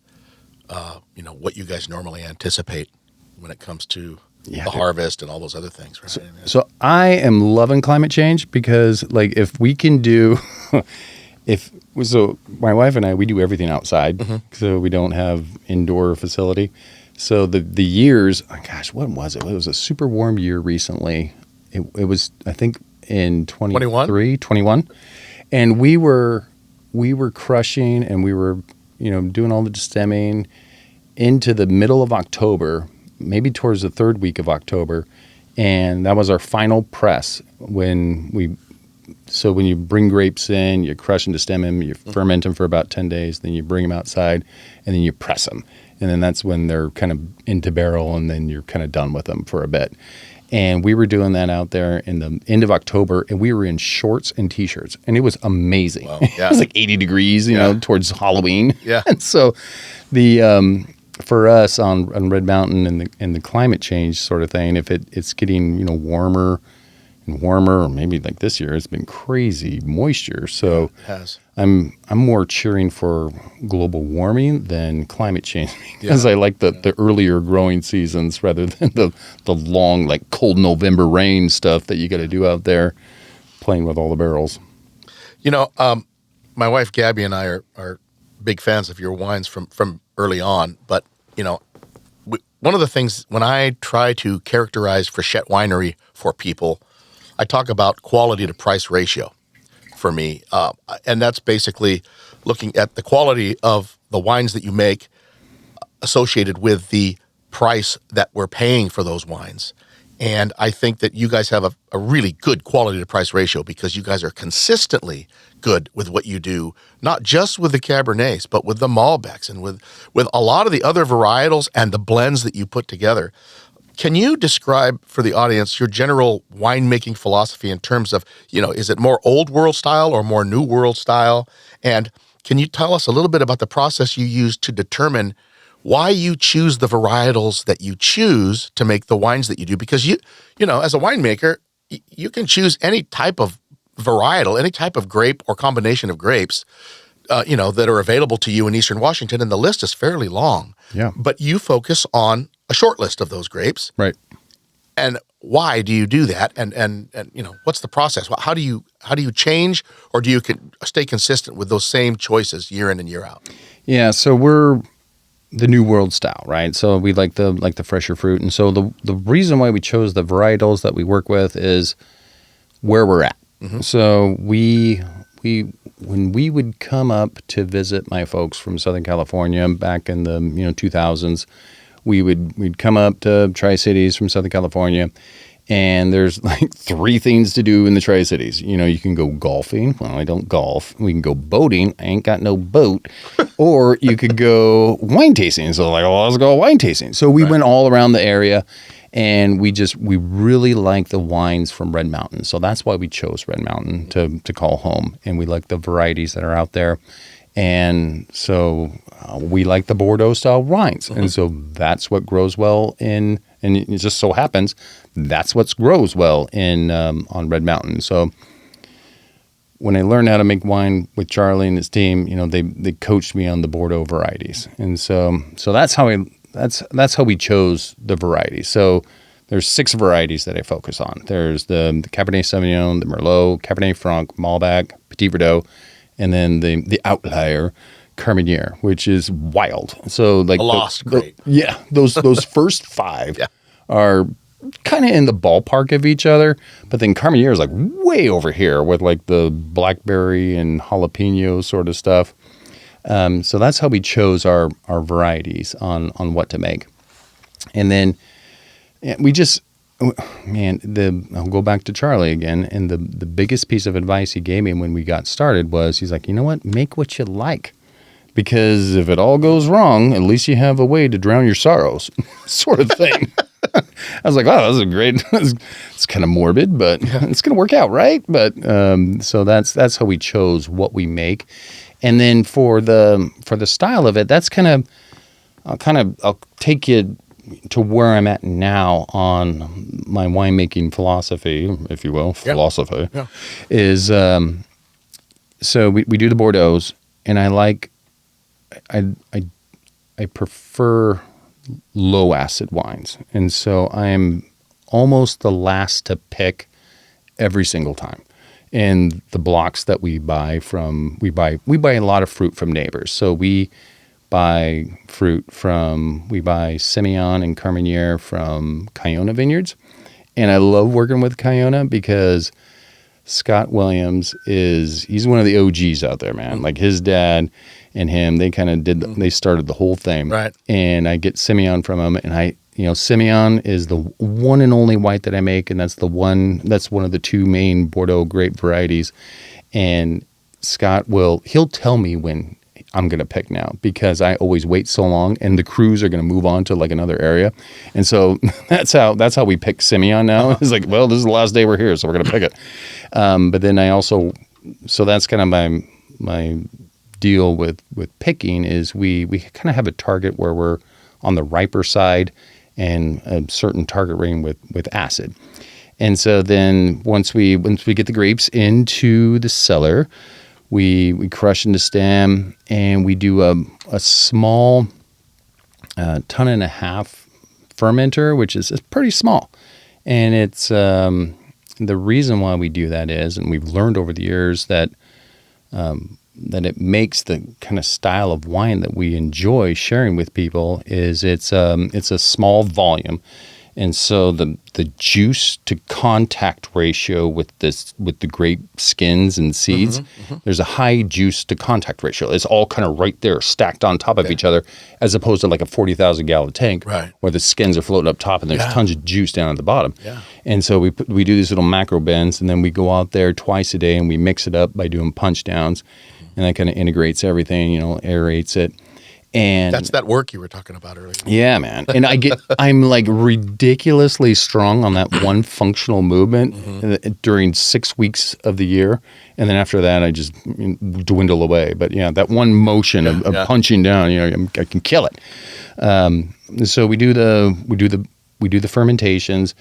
what you guys normally anticipate when it comes to the harvest and all those other things, right? So I am loving climate change because, like, if we can do, so my wife and I, we do everything outside, mm-hmm. So we don't have indoor facility. So the years, what was it? It was a super warm year recently. It was, I think, in 21, and we were crushing, and we were, doing all the stemming into the middle of October. Maybe towards the third week of October, and that was our final press. When you bring grapes in, you crush them to stem them, you ferment them for about 10 days, then you bring them outside, and then you press them. And then that's when they're kind of into barrel, and then you're kind of done with them for a bit. And we were doing that out there in the end of October, and we were in shorts and T-shirts, and it was amazing. Wow, yeah. It was like 80 degrees, towards Halloween. Yeah. And so for us on Red Mountain and the climate change sort of thing, if it's getting warmer and warmer, or maybe like this year it's been crazy moisture. So it has. I'm more cheering for global warming than climate change because I like the earlier growing seasons rather than the long, like, cold November rain stuff that you got to do out there playing with all the barrels. my wife Gabby and I are big fans of your wines from early on. But one of the things when I try to characterize Frichette Winery for people, I talk about quality to price ratio for me, and that's basically looking at the quality of the wines that you make associated with the price that we're paying for those wines. And I think that you guys have a really good quality to price ratio because you guys are consistently good with what you do, not just with the Cabernets, but with the Malbecs and with a lot of the other varietals and the blends that you put together. Can you describe for the audience your general winemaking philosophy in terms of, is it more old world style or more new world style? And can you tell us a little bit about the process you use to determine why you choose the varietals that you choose to make the wines that you do? Because as a winemaker, you can choose any type of varietal, any type of grape or combination of grapes, that are available to you in Eastern Washington, and the list is fairly long. Yeah. But you focus on a short list of those grapes. Right. And why do you do that? And what's the process? How do you change, or do you stay consistent with those same choices year in and year out? Yeah. So we're the New World style, right? So we like the fresher fruit, and so the reason why we chose the varietals that we work with is where we're at. Mm-hmm. So we when we would come up to visit my folks from Southern California back in the 2000s, we'd come up to Tri-Cities from Southern California, and there's like 3 things to do in the Tri-Cities. You can go golfing. Well, I don't golf. We can go boating. I ain't got no boat. Or you could go wine tasting. So let's go wine tasting. So we went all around the area, and we really like the wines from Red Mountain. So that's why we chose Red Mountain to call home. And we like the varieties that are out there. And so we like the Bordeaux style wines. Mm-hmm. And so that's what grows well and it just so happens that's what grows well in on Red Mountain. So when I learned how to make wine with Charlie and his team, they coached me on the Bordeaux varieties. And so that's how we chose the varieties. So there's 6 varieties that I focus on. There's the Cabernet Sauvignon, the Merlot, Cabernet Franc, Malbec, Petit Verdot, and then the outlier, Carmenere, which is wild. So like a lost grape. Those first 5 are kind of in the ballpark of each other, but then Carmenere is like way over here with like the blackberry and jalapeno sort of stuff. So that's how we chose our varieties on what to make. And then I'll go back to Charlie again. And the biggest piece of advice he gave me when we got started was, he's like, you know what, make what you like. Because if it all goes wrong, at least you have a way to drown your sorrows, sort of thing. I was like, wow, that's a great, it's kind of morbid, but it's going to work out, right? But so that's how we chose what we make. And then for the style of it, that's I'll take you to where I'm at now on my winemaking philosophy, if you will, is so we do the Bordeaux's, and I prefer low acid wines, and so I'm almost the last to pick every single time. And the blocks that we buy a lot of fruit from neighbors. So we buy Semillon and Carmenere from Kiona Vineyards. And I love working with Kiona because Scott Williams he's one of the OGs out there, man. Like his dad and him, they kind of they started the whole thing. Right. And I get Semillon from him, and Semillon is the one and only white that I make, and that's one of the 2 main Bordeaux grape varieties. And Scott he'll tell me when I'm going to pick now, because I always wait so long, and the crews are going to move on to like another area. And so that's how we pick Semillon now. It's like, well, this is the last day we're here, so we're going to pick it. But then so that's kind of my deal with picking is we kind of have a target where we're on the riper side and a certain target range with acid. And so then once we get the grapes into the cellar, we crush into stem, and we do a small 1.5 ton fermenter, which is pretty small. And it's the reason why we do that is, and we've learned over the years that it makes the kind of style of wine that we enjoy sharing with people is it's a small volume. And so the juice to contact ratio with the grape skins and seeds, there's a high juice to contact ratio. It's all kind of right there, stacked on top of each other, as opposed to like a 40,000 gallon tank, where the skins are floating up top and there's tons of juice down at the bottom. Yeah. And so we do these little macro bends, and then we go out there twice a day and we mix it up by doing punch downs, and that kind of integrates everything, aerates it. And that's that work you were talking about earlier. Yeah, man. And I'm like ridiculously strong on that one functional movement during 6 weeks of the year. And then after that, I just dwindle away. But yeah, that one motion of punching down, I can kill it. So we do the fermentations,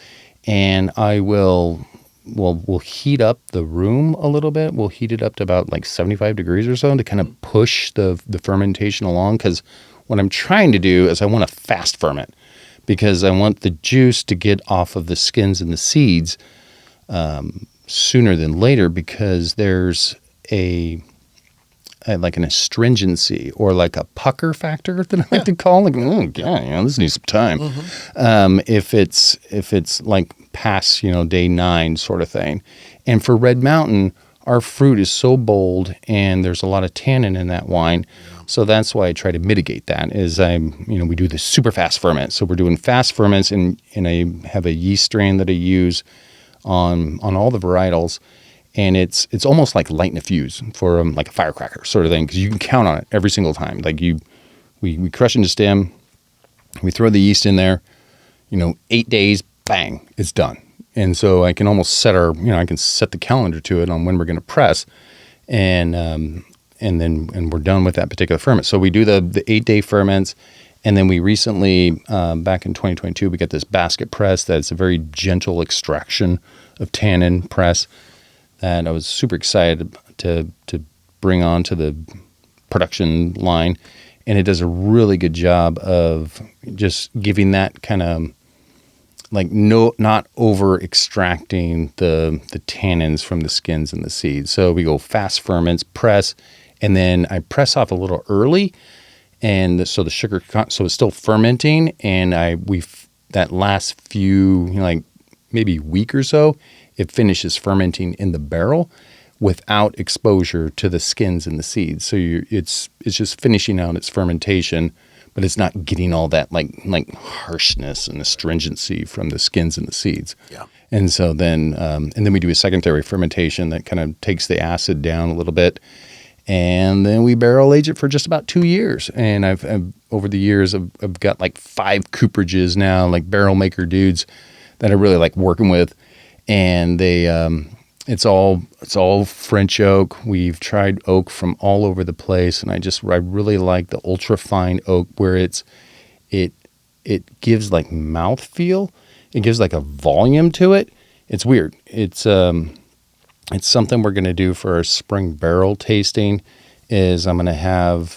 and we'll heat up the room a little bit. We'll heat it up to about like 75 degrees or so to kind of push the fermentation along. Because what I'm trying to do is I want to fast ferment, because I want the juice to get off of the skins and the seeds sooner than later, because there's like an astringency or like a pucker factor that I like to call. Like, this needs some time. If it's like past, day 9 sort of thing. And for Red Mountain, our fruit is so bold and there's a lot of tannin in that wine. Yeah. So that's why I try to mitigate that is we do the super fast ferment. So we're doing fast ferments, and I have a yeast strain that I use on all the varietals. And it's almost like lighting a fuse for like a firecracker sort of thing, because you can count on it every single time. Like we crush into stem, we throw the yeast in there, 8 days, bang, it's done. And so I can almost set I can set the calendar to it on when we're going to press, and we're done with that particular ferment. So we do the 8-day ferments, and then we recently, back in 2022, we got this basket press that's a very gentle extraction of tannin press that I was super excited to bring onto the production line. And it does a really good job of just giving that kind of like not over extracting the tannins from the skins and the seeds. So we go fast ferments, press, and then I press off a little early, and so the sugar, so it's still fermenting, and that last few maybe week or so, it finishes fermenting in the barrel without exposure to the skins and the seeds. So it's just finishing out its fermentation, but it's not getting all that like harshness and astringency from the skins and the seeds. Yeah. And so then we do a secondary fermentation that kind of takes the acid down a little bit, and then we barrel age it for just about 2 years. And I've over the years I've got like 5 cooperages now, like barrel maker dudes that I really like working with. And they, it's all French oak. We've tried oak from all over the place, and I really like the ultra fine oak, where it gives like mouthfeel. It gives like a volume to it. It's weird. It's something we're gonna do for our spring barrel tasting. I'm gonna have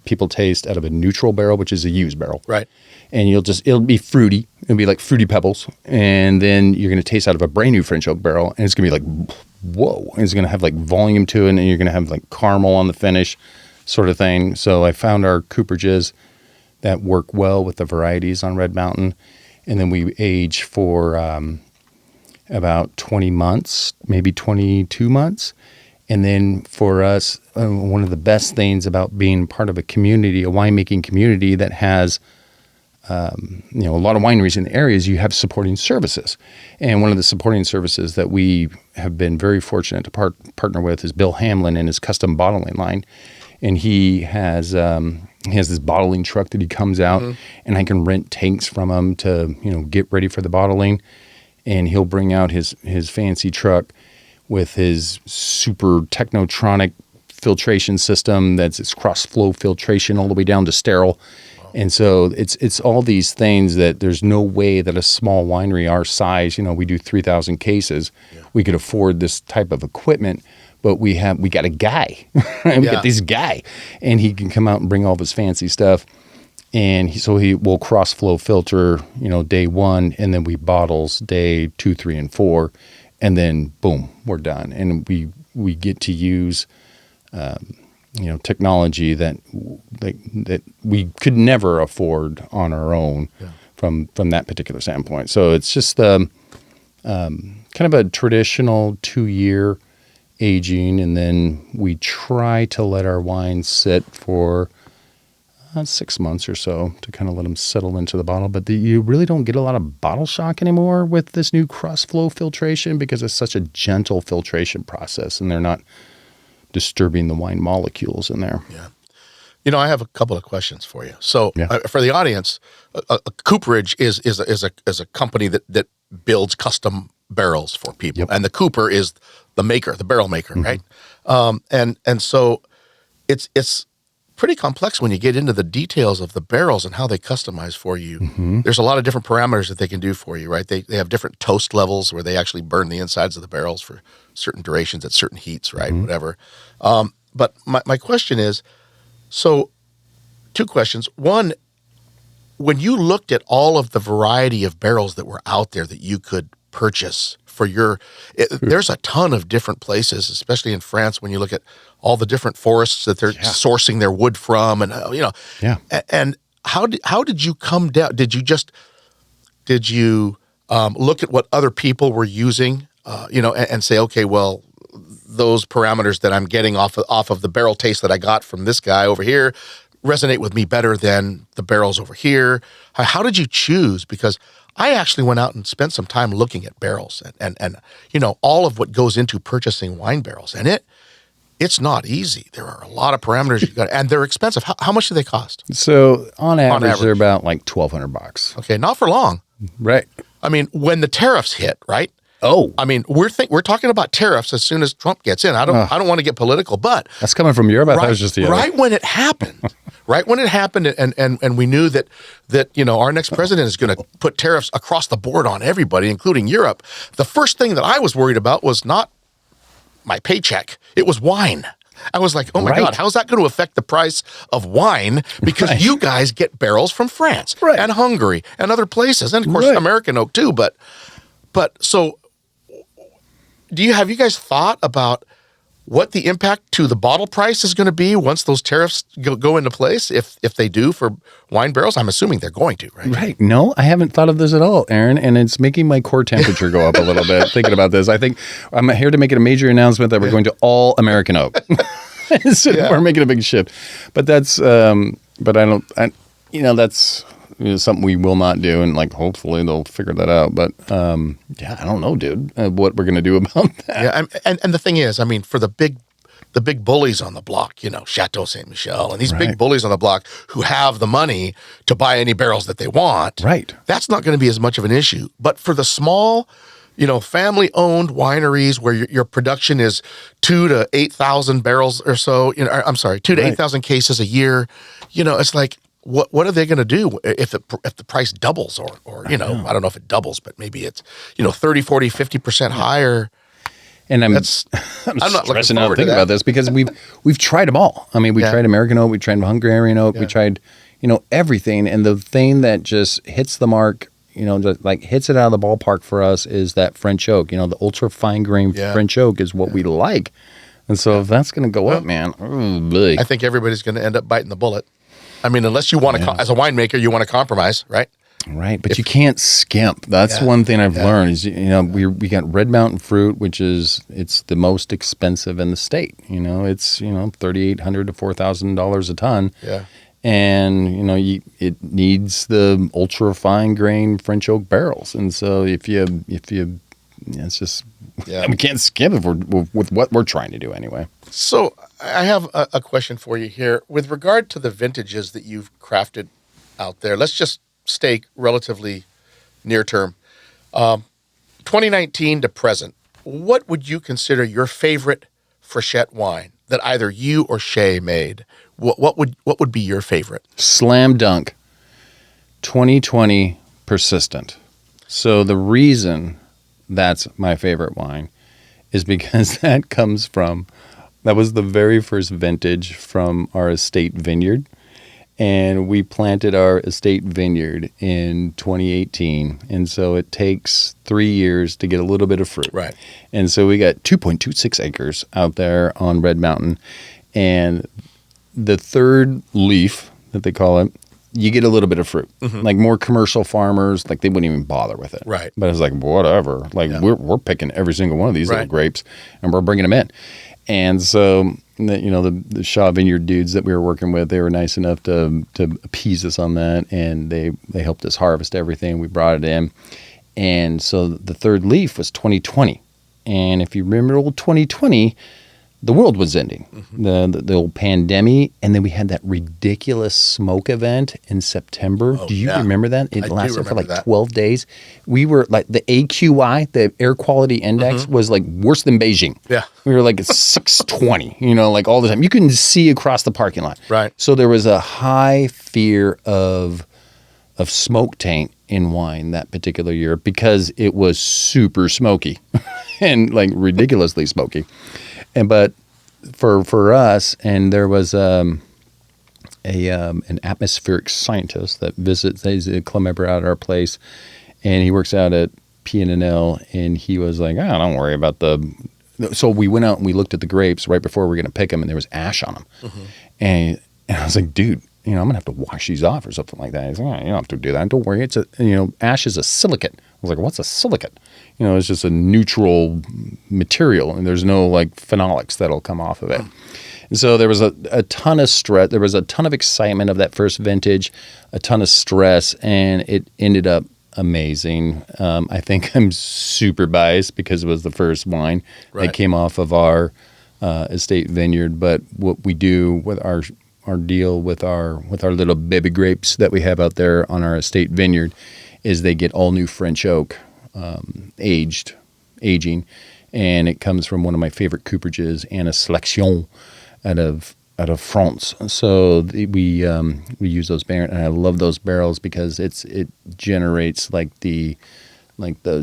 people taste out of a neutral barrel, which is a used barrel. Right. And it'll be fruity. It'll be like Fruity Pebbles. And then you're going to taste out of a brand new French oak barrel, and it's going to be like, whoa. And it's going to have like volume to it, and you're going to have like caramel on the finish sort of thing. So I found our cooperages that work well with the varieties on Red Mountain. And then we age for about 20 months, maybe 22 months. And then for us, one of the best things about being part of a community, a winemaking community that has a lot of wineries in the areas, you have supporting services. And one of the supporting services that we have been very fortunate to partner with is Bill Hamlin and his custom bottling line. And he has this bottling truck that he comes out, and I can rent tanks from him to, get ready for the bottling. And he'll bring out his fancy truck with his super technotronic filtration system it's cross flow filtration all the way down to sterile. And so it's all these things that there's no way that a small winery our size, we do 3,000 cases, we could afford this type of equipment, but we got a guy, we got this guy, and he can come out and bring all this fancy stuff, and he will cross flow filter, day 1, and then we bottles day 2, 3, and 4, and then boom, we're done. And we get to use technology that we could never afford on our own from that particular standpoint. So it's just kind of a traditional 2-year aging, and then we try to let our wines sit for 6 months or so to kind of let them settle into the bottle. But you really don't get a lot of bottle shock anymore with this new cross-flow filtration because it's such a gentle filtration process, and they're not disturbing the wine molecules in there. Yeah. I have a couple of questions for you. So for the audience, cooperage is a company that builds custom barrels for people. And the cooper is the maker, the barrel maker, right? And so it's pretty complex when you get into the details of the barrels and how they customize for you. There's a lot of different parameters that they can do for you, right? They have different toast levels where they actually burn the insides of the barrels for certain durations at certain heats, right? Whatever. But my question is, so 2 questions. One, when you looked at all of the variety of barrels that were out there that you could purchase for there's a ton of different places, especially in France, when you look at all the different forests that they're sourcing their wood from, and and how did you come down? Did you look at what other people were using, and say, okay, well, those parameters that I'm getting off of the barrel taste that I got from this guy over here resonate with me better than the barrels over here? How did you choose? Because I actually went out and spent some time looking at barrels and all of what goes into purchasing wine barrels, and it's not easy. There are a lot of parameters you got, and they're expensive. How much do they cost? So on average, they're about like $1,200. Okay, not for long, right? I mean, when the tariffs hit, right? Oh, I mean, we're talking about tariffs as soon as Trump gets in. I don't want to get political, but that's coming from Europe. I thought it was just the other. Right when it happened. Right when it happened, and we knew that our next president is going to put tariffs across the board on everybody, including Europe. The first thing that I was worried about was not my paycheck; it was wine. I was like, oh my God, how's that going to affect the price of wine? Because you guys get barrels from France and Hungary and other places, and of course American oak too. But so, have you guys thought about what the impact to the bottle price is going to be once those tariffs go into place, if they do for wine barrels? I'm assuming they're going to, right? Right. No, I haven't thought of this at all, Aaron, and it's making my core temperature go up a little bit thinking about this. I think I'm here to make it a major announcement that we're going to all American oak. So we're making a big shift. But that's, that's something we will not do, and hopefully they'll figure that out. But I don't know, dude, what we're gonna do about that. Yeah, and the thing is, I mean, for the big bullies on the block, Chateau Saint Michel, and these big bullies on the block who have the money to buy any barrels that they want, that's not going to be as much of an issue. But for the small, family-owned wineries where your production is 2,000 to 8,000 barrels or so, 2,000 to 8,000 cases a year, it's like, what are they going to do if the price doubles or I don't know if it doubles, but maybe it's 30, 40, 50% higher. And I'm not stressing out thinking about this because we've tried them all. I mean, we tried American oak, we tried Hungarian oak, we tried everything, and the thing that just hits the mark, hits it out of the ballpark for us is that French oak. The ultra fine grain French oak is what we like, and so if that's going to go up, man, I think everybody's going to end up biting the bullet. I mean, unless you want to, as a winemaker, you want to compromise, right? Right, but you can't skimp. That's one thing I've learned is, we got Red Mountain fruit, which it's the most expensive in the state. It's, $3,800 to $4,000 a ton. Yeah. And, it needs the ultra fine grain French oak barrels. And so if you it's just, we can't skip if we're with what we're trying to do anyway. So I have a question for you here. With regard to the vintages that you've crafted out there, let's just stay relatively near term. 2019 to present, what would you consider your favorite Frichette wine that either you or Shae made? What would be your favorite? Slam dunk. 2020 persistent. So the reason that's my favorite wine is because that was the very first vintage from our estate vineyard. And we planted our estate vineyard in 2018. And so it takes 3 years to get a little bit of fruit. Right. And so we got 2.26 acres out there on Red Mountain. And the third leaf that they call it, you get a little bit of fruit. Like more commercial farmers, like they wouldn't even bother with it. Right. But it's like, whatever. Like we're picking every single one of these little grapes and we're bringing them in. And so, the Shae Vineyard dudes that we were working with, they were nice enough to appease us on that. And they helped us harvest everything. We brought it in. And so the third leaf was 2020. And if you remember old 2020, the world was ending, the old pandemic, and then we had that ridiculous smoke event in September. Do you remember that? It lasted for like 12 days. We were like the AQI, the air quality index, was like worse than Beijing. Yeah. We were like at 620, like all the time. You couldn't see across the parking lot. Right. So there was a high fear of smoke taint in wine that particular year because it was super smoky and like ridiculously smoky. But for us, and there was an atmospheric scientist that visits. He's a club member out at our place, and he works out at P&L. And he was like, "Oh, don't worry about the." So we went out and we looked at the grapes right before we were going to pick them, and there was ash on them. And I was like, "Dude, I'm gonna have to wash these off or something like that." He's like, "Oh, you don't have to do that. Don't worry. It's ash is a silicate." I was like, "What's a silicate?" It's just a neutral material, and there's no like phenolics that'll come off of it. And so there was a ton of stress. There was a ton of excitement of that first vintage, a ton of stress, and it ended up amazing. I think I'm super biased because it was the first wine that came off of our estate vineyard. But what we do with our deal with our little baby grapes that we have out there on our estate vineyard is they get all new French oak. Aging, and it comes from one of my favorite cooperages, Anna Selection, out of France. So we use those barrels, and I love those barrels because it generates like the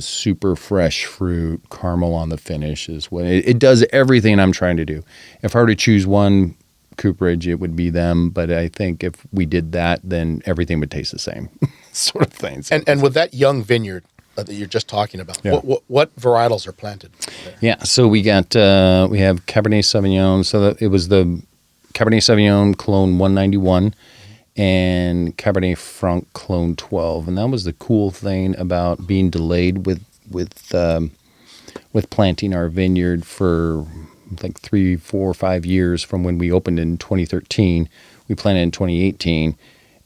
super fresh fruit, caramel on the finish is what it does. Everything I'm trying to do. If I were to choose one cooperage, it would be them. But I think if we did that, then everything would taste the same, sort of thing. And with that young vineyard that you're just talking about, what varietals are planted there? Yeah, so we have Cabernet Sauvignon. So it was the Cabernet Sauvignon Clone 191 and Cabernet Franc Clone 12, and that was the cool thing about being delayed with planting our vineyard for like 3, 4, 5 years from when we opened in 2013. We planted in 2018.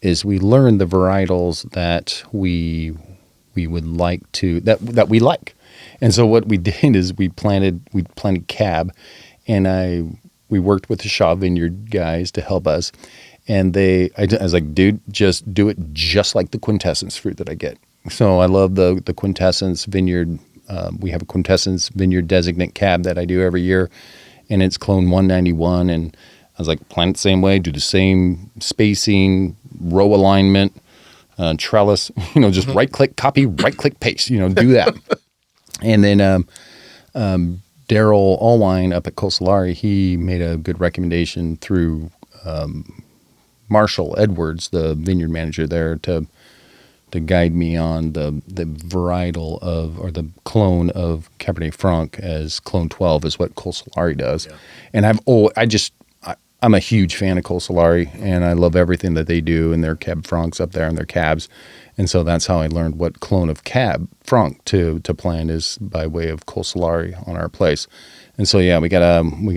Is we learned the varietals that we would like to that we like, and so what we did is we planted cab, and we worked with the Shae Vineyard guys to help us, and I was like, dude, just do it just like the quintessence fruit that I get. So I love the quintessence vineyard. We have a quintessence vineyard designate cab that I do every year, and it's clone 191, and I was like, plant it the same way, do the same spacing, row alignment. Trellis, just right-click, copy, right-click, paste, do that. And then Daryl Allwine up at Colsolari, he made a good recommendation through Marshall Edwards, the vineyard manager there, to guide me on the varietal or the clone of Cabernet Franc as Clone 12 is what Colsolari does. Yeah. And I'm a huge fan of Colsolari, and I love everything that they do in their Cab Francs up there and their cabs. And so that's how I learned what clone of Cab Franc to plant is by way of Colsolari on our place. And so we got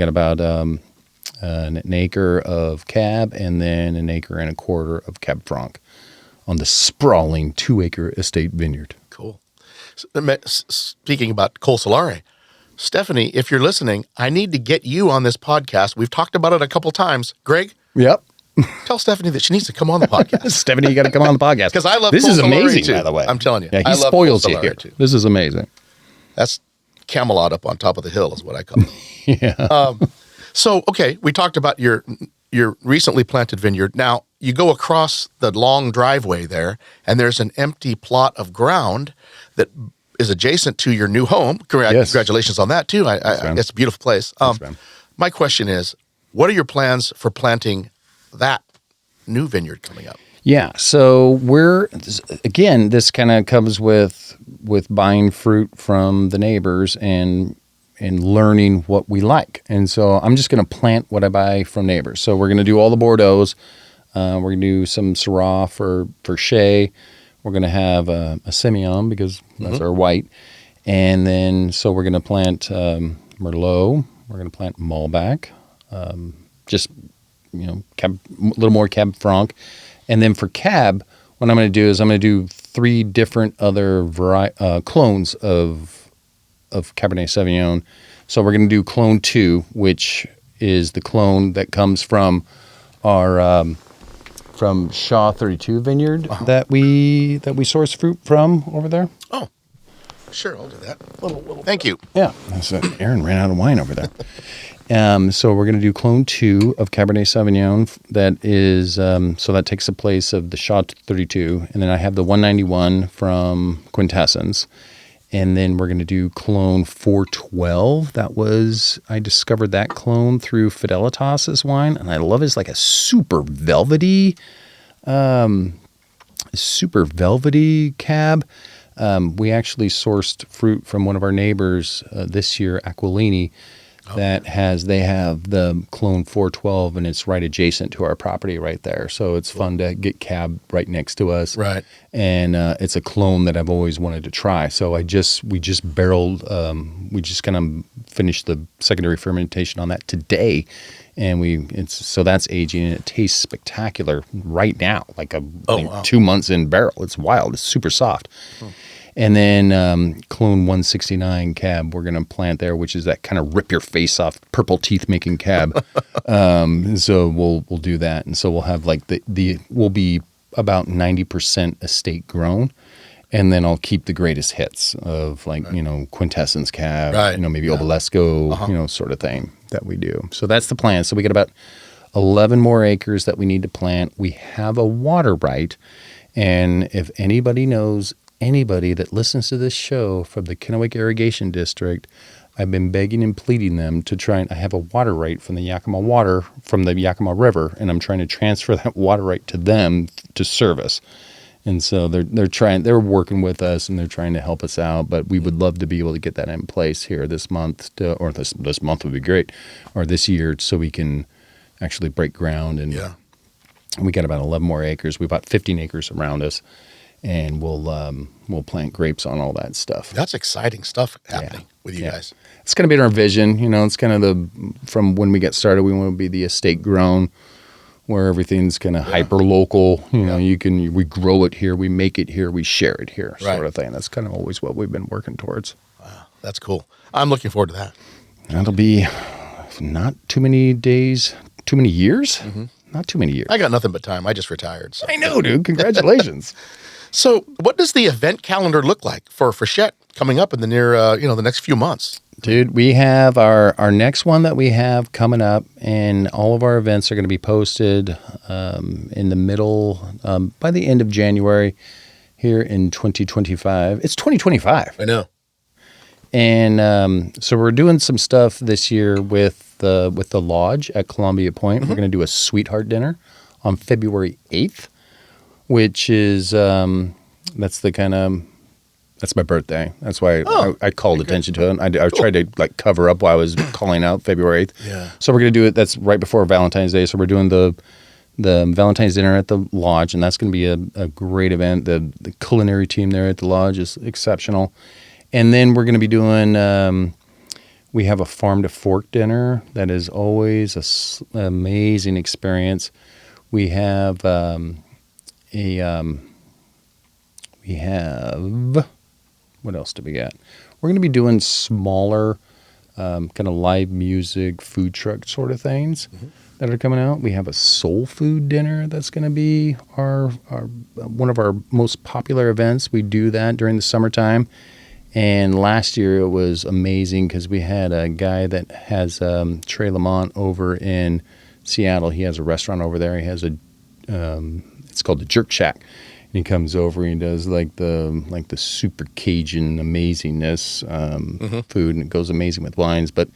about an acre of Cab and then an acre and a quarter of Cab Franc on the sprawling 2-acre estate vineyard. Cool. Speaking about Colsolari, Stephanie, if you're listening, I need to get you on this podcast. We've talked about it a couple times. Greg? Yep. Tell Stephanie that she needs to come on the podcast. Stephanie, you got to come on the podcast. Because I love this Colsolari is amazing, too. By the way. I'm telling you. Yeah, he spoils you here. Too. This is amazing. That's Camelot up on top of the hill is what I call it. Yeah. So, okay, we talked about your recently planted vineyard. Now, you go across the long driveway there, and there's an empty plot of ground that is adjacent to your new home. Yes. Congratulations on that, too. It's a beautiful place. Thanks, my question is, what are your plans for planting that new vineyard coming up. Yeah. So this kind of comes with buying fruit from the neighbors and learning what we like. And so I'm just going to plant what I buy from neighbors. So we're going to do all the Bordeaux's. We're going to do some Syrah for Shae. We're going to have a Semillon because that's our white. And then, so we're going to plant Merlot. We're going to plant Malbec. Just, Cab, a little more Cab Franc. And then for Cab, what I'm going to do is I'm going to do 3 different other clones of Cabernet Sauvignon. So we're going to do clone 2, which is the clone that comes from our from Shae 32 vineyard that we source fruit from over there. Oh, sure, I'll do that. Little. Thank you. Yeah, Aaron ran out of wine over there. So we're going to do clone 2 of Cabernet Sauvignon. That is so that takes the place of the Shae 32, and then I have the 191 from Quintessence. And then we're going to do clone 412. I discovered that clone through Fidelitas's wine, and I love it. It's like a super velvety cab. We actually sourced fruit from one of our neighbors this year, Aquilini, they have the clone 412, and it's right adjacent to our property right there. So it's fun to get cab right next to us. Right. And it's a clone that I've always wanted to try. So we just barreled, we just kind of finished the secondary fermentation on that today. And so that's aging, and it tastes spectacular right now, like 2 months in barrel. It's wild. It's super soft. Oh. And then clone 169 cab we're going to plant there, which is that kind of rip your face off purple teeth making cab. So we'll do that, and so we'll have like we'll be about 90% estate grown, and then I'll keep the greatest hits of Quintessence cab, right. Maybe Obelisco, sort of thing that we do. So that's the plan. So we got about 11 more acres that we need to plant. We have a water right, and if anybody knows anybody that listens to this show from the Kennewick Irrigation District, I've been begging and pleading them to try, and I have a water right from the Yakima River, and I'm trying to transfer that water right to them to service. And so they're working with us, and they're trying to help us out, but we would love to be able to get that in place here this month, or this month would be great, or this year, so we can actually break ground. And we got about 11 more acres. We've got 15 acres around us. And we'll plant grapes on all that stuff. That's exciting stuff happening with you guys. It's going to be in our vision. It's kind of from when we get started, we want to be the estate grown, where everything's kind of hyper local. We grow it here, we make it here, we share it here, sort of thing. That's kind of always what we've been working towards. Wow, that's cool. I'm looking forward to that. That'll be not too many days, too many years. Mm-hmm. Not too many years. I got nothing but time. I just retired. So. I know, dude. Congratulations. So what does the event calendar look like for Frichette coming up in the near, the next few months? Dude, we have our next one that we have coming up, and all of our events are going to be posted in the middle, by the end of January here in 2025. It's 2025. I know. And so we're doing some stuff this year with the lodge at Columbia Point. Mm-hmm. We're going to do a sweetheart dinner on February 8th. Which is that's my birthday. That's why I called attention to it. I tried to cover up why I was calling out February 8th. Yeah. So we're gonna do it. That's right before Valentine's Day. So we're doing the Valentine's dinner at the lodge, and that's gonna be a great event. The culinary team there at the lodge is exceptional. And then we're gonna be doing. We have a farm to fork dinner that is always an amazing experience. We have. What else do we got? We're going to be doing smaller kind of live music, food truck sort of things that are coming out. We have a soul food dinner that's going to be our one of our most popular events. We do that during the summertime. And last year it was amazing because we had a guy that has Trey Lamont over in Seattle. He has a restaurant over there. He has it's called the Jerk Shack. And he comes over and he does the super Cajun amazingness food, and it goes amazing with wines. But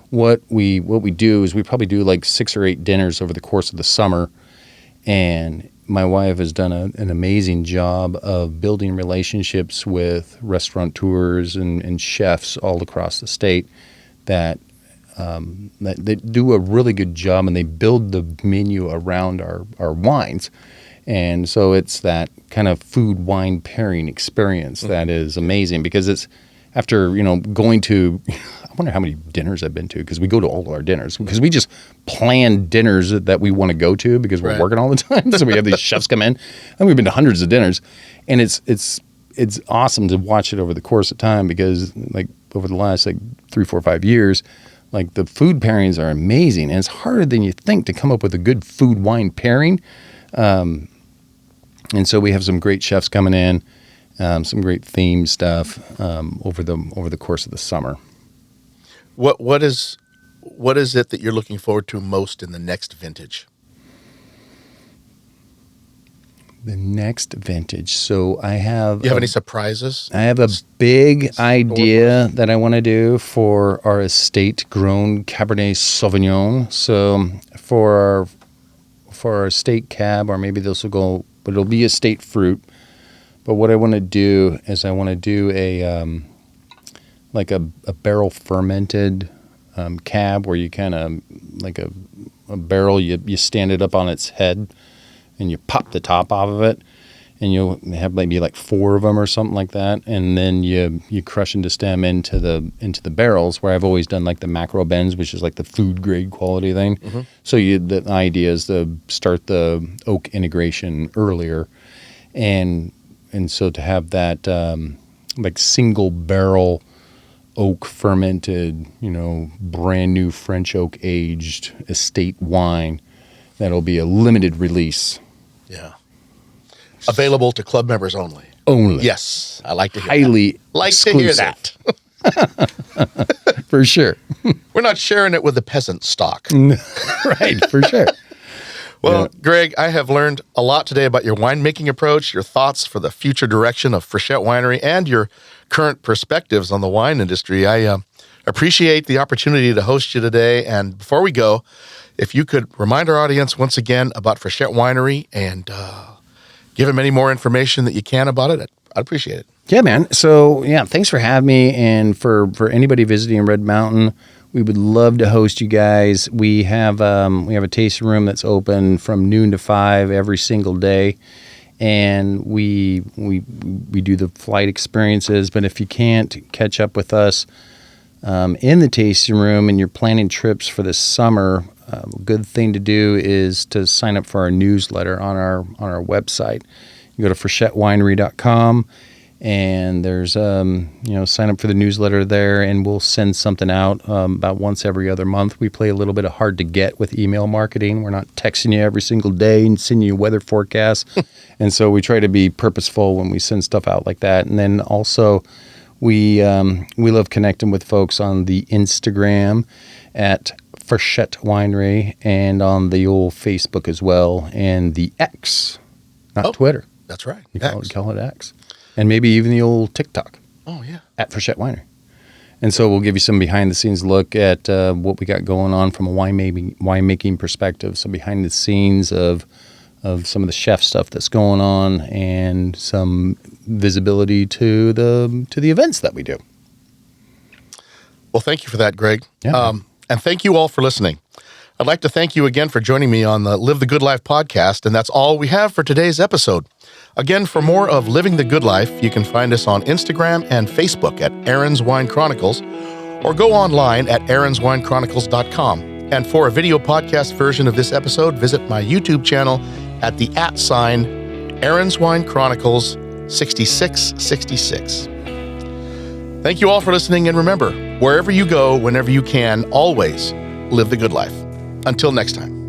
what we do is we probably do 6 or 8 dinners over the course of the summer, And my wife has done an amazing job of building relationships with restaurateurs and chefs all across the state that they do a really good job, and they build the menu around our wines. And so it's that kind of food wine pairing experience that is amazing, because it's after, going to, I wonder how many dinners I've been to, because we go to all of our dinners, because we just plan dinners that we want to go to because we're working all the time. So we have these chefs come in, and we've been to hundreds of dinners, and it's awesome to watch it over the course of time, because like over the last 3, 4, 5 years, like the food pairings are amazing, and it's harder than you think to come up with a good food wine pairing. And so we have some great chefs coming in, some great theme stuff over the course of the summer. What is it that you're looking forward to most in the next vintage? The next vintage. So I have. Do you have any surprises? I have a big idea that I want to do for our estate-grown Cabernet Sauvignon. So for our estate cab, or maybe this will go, but it'll be estate fruit. But what I want to do is I want to do a barrel fermented cab, where you kind of like a barrel, you stand it up on its head and you pop the top off of it, and you'll have maybe 4 of them or something like that, and then you crush and stem into the barrels, where I've always done the macro bends, which is the food grade quality thing. Mm-hmm. So the idea is to start the oak integration earlier, and so to have that single barrel oak fermented, brand new French oak aged estate wine, that'll be a limited release. Yeah. Available to club members only. Only. Yes. I like to hear highly that. Like exclusive. to hear that. For sure. We're not sharing it with the peasant stock. Right, for sure. Well, Greg, I have learned a lot today about your winemaking approach, your thoughts for the future direction of Frichette Winery, and your current perspectives on the wine industry. I appreciate the opportunity to host you today. And before we go, if you could remind our audience once again about Frichette Winery and give them any more information that you can about it, I'd appreciate it. Yeah, man. So, thanks for having me. And for anybody visiting Red Mountain, we would love to host you guys. We have a tasting room that's open from noon to 5 every single day, and we do the flight experiences. But if you can't catch up with us in the tasting room and you're planning trips for this summer, a good thing to do is to sign up for our newsletter on our website. You go to frichettewinery.com. And there's, sign up for the newsletter there, and we'll send something out about once every other month. We play a little bit of hard to get with email marketing. We're not texting you every single day and sending you weather forecasts. And so we try to be purposeful when we send stuff out like that. And then also we love connecting with folks on the Instagram at Frichette Winery, and on the old Facebook as well, and the X, not Twitter. That's right. You call it X. And maybe even the old TikTok. Oh, yeah. At Frichette Winery. And so we'll give you some behind-the-scenes look at what we got going on from a winemaking perspective, some behind-the-scenes of some of the chef stuff that's going on, and some visibility to the events that we do. Well, thank you for that, Greg. Yeah. And thank you all for listening. I'd like to thank you again for joining me on the Live the Good Life podcast, and that's all we have for today's episode. Again, for more of Living the Good Life, you can find us on Instagram and Facebook at Aaron's Wine Chronicles, or go online at aaronswinechronicles.com. And for a video podcast version of this episode, visit my YouTube channel at the @ Aaron's Wine Chronicles 6666. Thank you all for listening, and remember, wherever you go, whenever you can, always live the good life. Until next time.